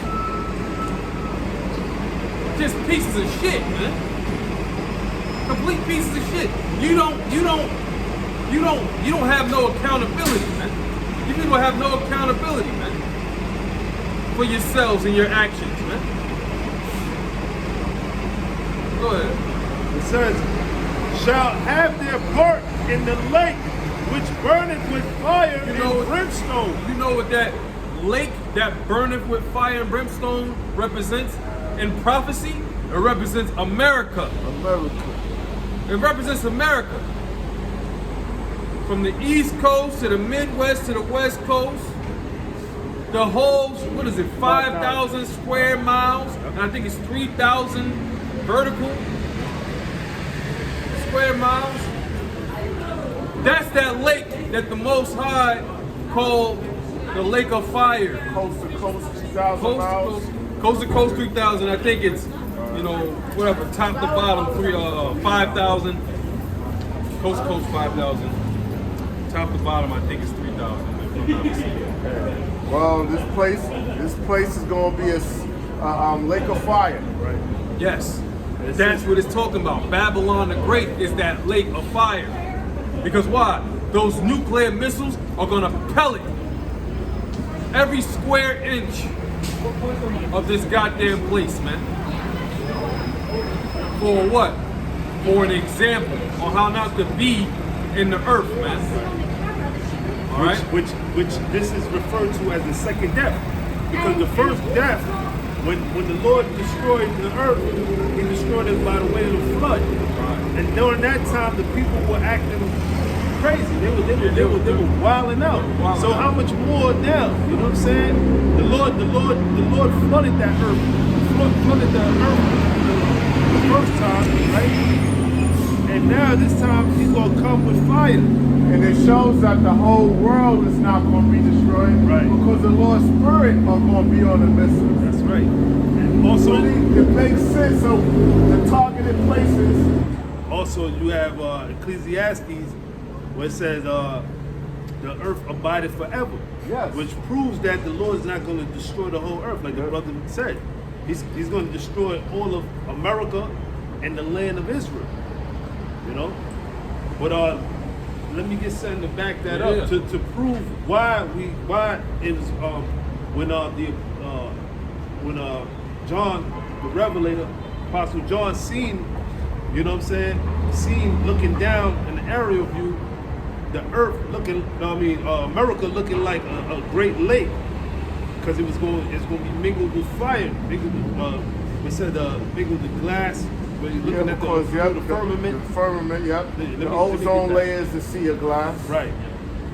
Just pieces of shit, man. Complete pieces of shit. You don't have no accountability, man. You people have no accountability, man. For yourselves and your actions, man. Go ahead. It says, shall have their part in the lake which burneth with fire and brimstone. You know what that lake that burneth with fire and brimstone represents in prophecy? It represents America. It represents America. From the East Coast to the Midwest to the West Coast. The whole, 5,000 square miles. And I think it's 3,000 vertical square miles. That's that lake that the Most High called the Lake of Fire. Coast to coast, 2,000 miles. Coast to coast 3,000. I think it's, top to bottom 5,000. Coast to coast 5,000. Top to bottom, I think it's 3,000. Well, this place is going to be a lake of fire. Right. Yes, that's what it's talking about. Babylon the Great is that lake of fire. Because why? Those nuclear missiles are going to pellet every square inch of this goddamn place, man. For what? For an example on how not to be in the earth, man. All right? Which this is referred to as the second death. Because the first death, when the Lord destroyed the earth, he destroyed it by the way of the flood. And during that time, the people were acting crazy. They were wilding out. So how much more now? You know what I'm saying? The Lord flooded that earth. Flooded the earth the first time, right? And now this time he's gonna come with fire. And it shows that the whole world is not going to be destroyed. Right. Because the Lord's Spirit are going to be on the missiles. That's right. And also, it makes sense of the targeted places. Also, you have Ecclesiastes where it says the earth abideth forever. Yes. Which proves that the Lord is not going to destroy the whole earth, like the brother said. He's going to destroy all of America and the land of Israel. You know? But let me get something to back that up to prove why it was when John the Revelator, Apostle John seen, you know what I'm saying, seen looking down in the aerial view, the earth looking, America looking like a great lake, because it's going to be mingled with fire, mingled with glass. When you're looking at the firmament. The firmament, yep. The let me ozone get that. layer is the sea of glass. Right.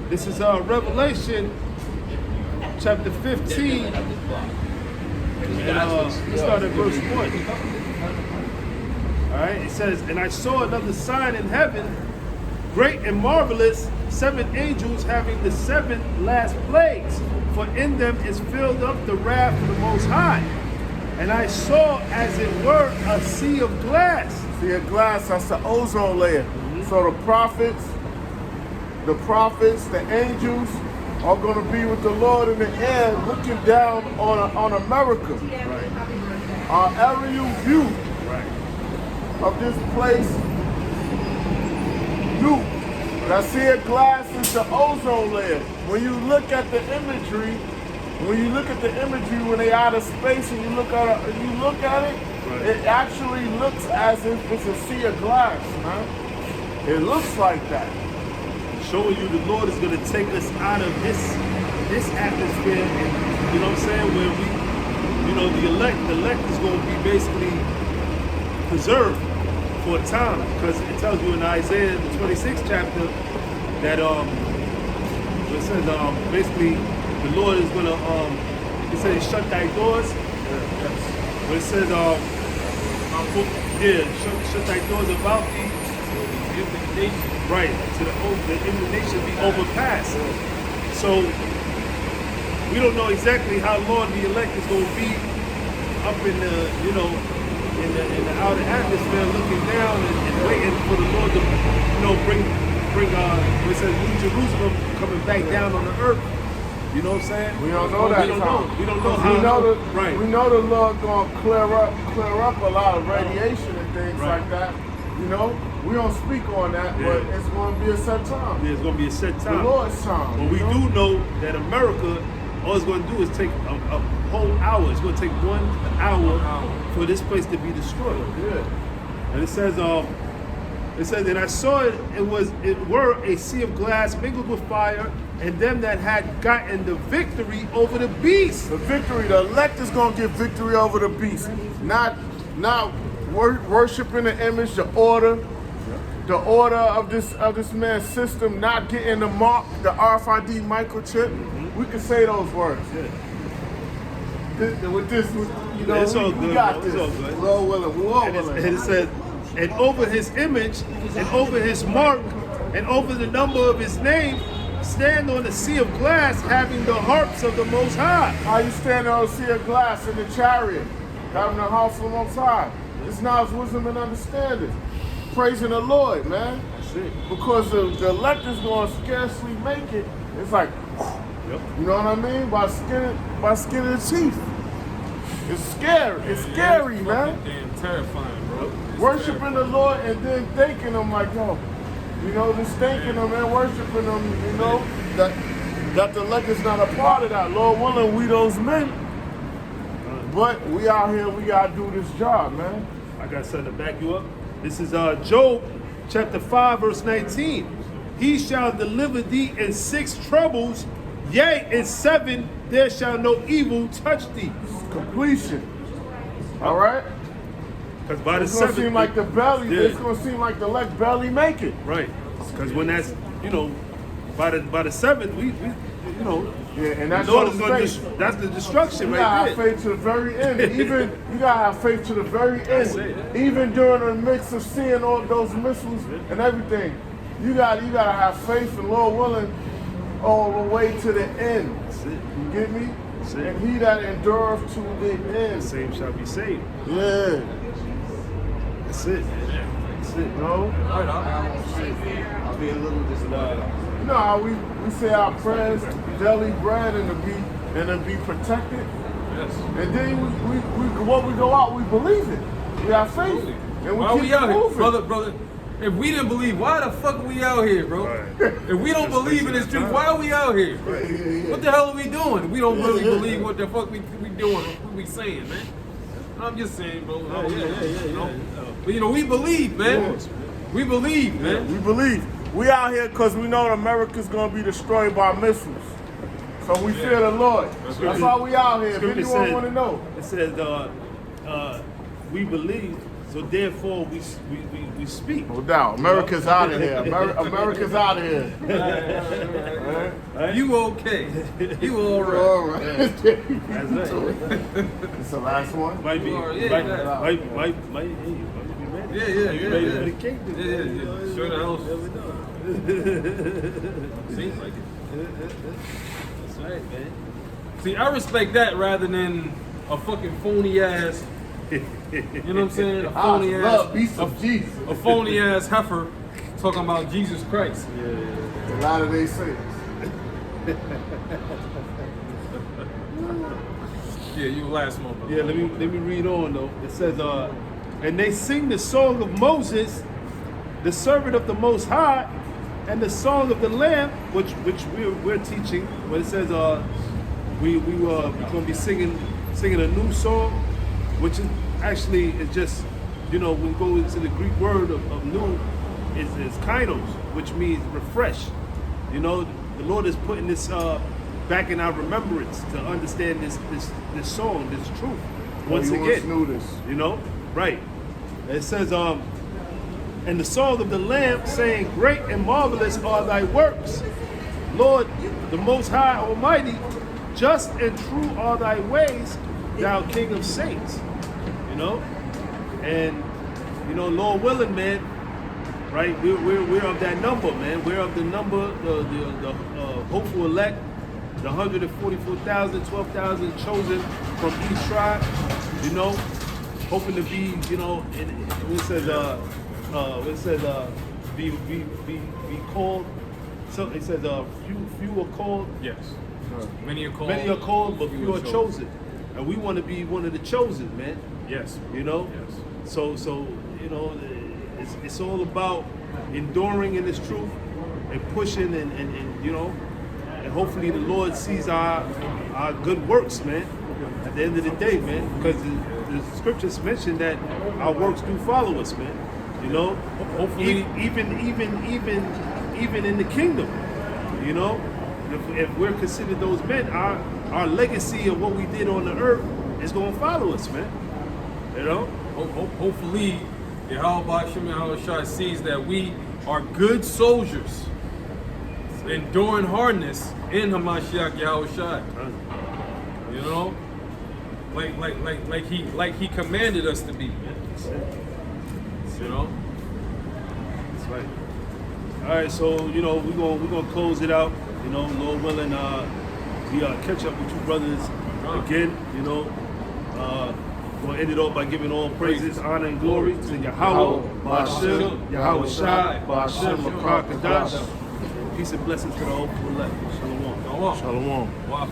This is Revelation chapter 15. And let's start at verse 1. All right, it says, and I saw another sign in heaven, great and marvelous, 7 angels having the 7 last plagues, for in them is filled up the wrath of the Most High. And I saw, as it were, a sea of glass. Sea of glass, that's the ozone layer. So the prophets, the angels are going to be with the Lord in the air, looking down on America. Right. Our aerial view of this place, new. That sea of glass is the ozone layer. When you look at the imagery, when they out of space and you look at it, it actually looks as if it's a sea of glass, man. It looks like that. Showing you the Lord is going to take us out of this atmosphere, and you know what I'm saying, where we, you know, the elect is going to be basically preserved for a time, because it tells you in Isaiah the 26th chapter that it says basically the Lord is going to it says shut thy doors. But it says shut thy doors about thee. Right, to the indignation be overpassed. So we don't know exactly how long the elect is going to be up in the, you know, in the outer atmosphere, looking down and waiting for the Lord to, you know, bring it says New Jerusalem coming back down on the earth. You know what I'm saying? We don't know that. We don't know. We don't know We know right. We know the Lord gonna clear up a lot of radiation and things Right. like that. You know, we don't speak on that, Yeah. but it's gonna be a set time. There's going to be a set The time. Lord's time. But we you know? do know that America, all it's going to do is take a whole hour. It's going to take 1 hour for this place to be destroyed. Yeah. And it says, and I saw it. It were a sea of glass mingled with fire, and them that had gotten the victory over the beast. The victory, the elect is gonna get victory over the beast. Not worshiping the image, the order of this man's system, not getting the mark, the RFID microchip. We can say those words. With this, you know, It's all we good, got bro. It's this. all good. We're all willing. We're all And willing. it says, and over his image, and over his mark, and over the number of his name, stand on the sea of glass, having the harps of the Most High. How you stand on a sea of glass in the chariot, having the house of the Most High? It's knowledge, wisdom, and understanding. Praising the Lord, man. That's it. Because the elect is going to scarcely make it. It's like, Yep. you know what I mean? By skin of the teeth. It's scary. It's scary, man. Damn terrifying, bro. It's Worshiping the Lord and then thanking Him like, yo, you know, just thanking Him and worshiping Him, you know, that the elect is not a part of that. Lord willing, we those men. But we out here, we got to do this job, man. I got something to back you up. This is Job chapter 5, verse 19. He shall deliver thee in 6 troubles, yea, in 7 there shall no evil touch thee. Completion. All right? Because by the It's going to 7th, seem like the belly, Yeah. it's going to seem like the elect barely make it. right? Because when that's, you know, by the 7th, we you know, Yeah, and that's the Lord your is going faith. to that's the destruction You gotta right have there. faith to the very end. Even you gotta have faith to the very That's end. it. Even during the mix of seeing all those missiles and everything, you gotta have faith and Lord willing all the way to the end. That's it. You get me? That's it. And he that endureth to the The end. same shall be saved. Yeah. That's it. That's it. You know? I'll be a little disappointed. You know how we say our prayers, daily bread, and to be protected. Yes. And then when we go out, we believe it. We have faith. And Why keep we out here, moving. brother? If we didn't believe, why the fuck are we out here, bro? Right. If we don't believe in this truth, why are we out here? What the hell are we doing? We don't really believe what the fuck we doing, what we saying, man. I'm just saying, bro. You know? But you know, we believe, man. We believe, man. We believe. We out here because we know America's going to be destroyed by missiles. So we fear the Lord. That's why we out here. If Scripture anyone says- want to know. It says, we believe, so therefore we speak. No doubt. America's out of here. America's out of here. You okay? You all right? All right. That's right. It's the last one. Might be, You are, yeah, might, yeah. hey, you might be ready. Yeah. You ready for the cake? Yeah. Sure the hell. Seems like it. That's right, man. See, I respect that rather than a fucking phony ass. You know what I'm saying? A I phony love ass. beasts of Jesus. A phony ass heifer talking about Jesus Christ. A lot of they say. Yeah, you last month. Yeah, let me read on though. It says, and they sing the song of Moses, the servant of the Most High, and the song of the Lamb, which we're teaching. But it says, we're gonna be singing a new song, which is actually just, you know, when we go into the Greek word of new, is kainos, which means refresh. You know, the Lord is putting this back in our remembrance to understand this song, this truth. Once you again, knew this. you know, right? It says, and the song of the Lamb, saying, "Great and marvelous are thy works, Lord, the Most High Almighty. Just and true are thy ways, thou King of saints." You know, and you know, Lord willing, man. Right, we're of that number, man. We're of the number, the hopeful elect, the 144,000, 12,000 chosen from each tribe. You know, hoping to be, you know, it says, be called. So it says, few are called. Yes. Many are called. Many are called, but few are chosen. And we want to be one of the chosen, man. Yes. You know. Yes. So you know, it's all about enduring in this truth and pushing and you know, and hopefully the Lord sees our good works, man. At the end of the day, man, because the scriptures mention that our works do follow us, man. You know, Hopefully, even in the kingdom, you know, if we're considered those men, our legacy of what we did on the earth is going to follow us, man. You know, hopefully, Yahweh Shem Yahushua sees that we are good soldiers, enduring hardness in Hamashiach Yahushua. You know, like he commanded us to be. You know. that's right. All right, so you know we're gonna close it out. You know, Lord willing, we catch up with you brothers again. You know, we'll end it off by giving all praises, honor, and glory to Yahweh, Ba'ashem, Yahweh Shai, Ba'ashem, Makar Kadash. Peace and blessings to the whole elect. Shalom. Shalom. Shalom. Wa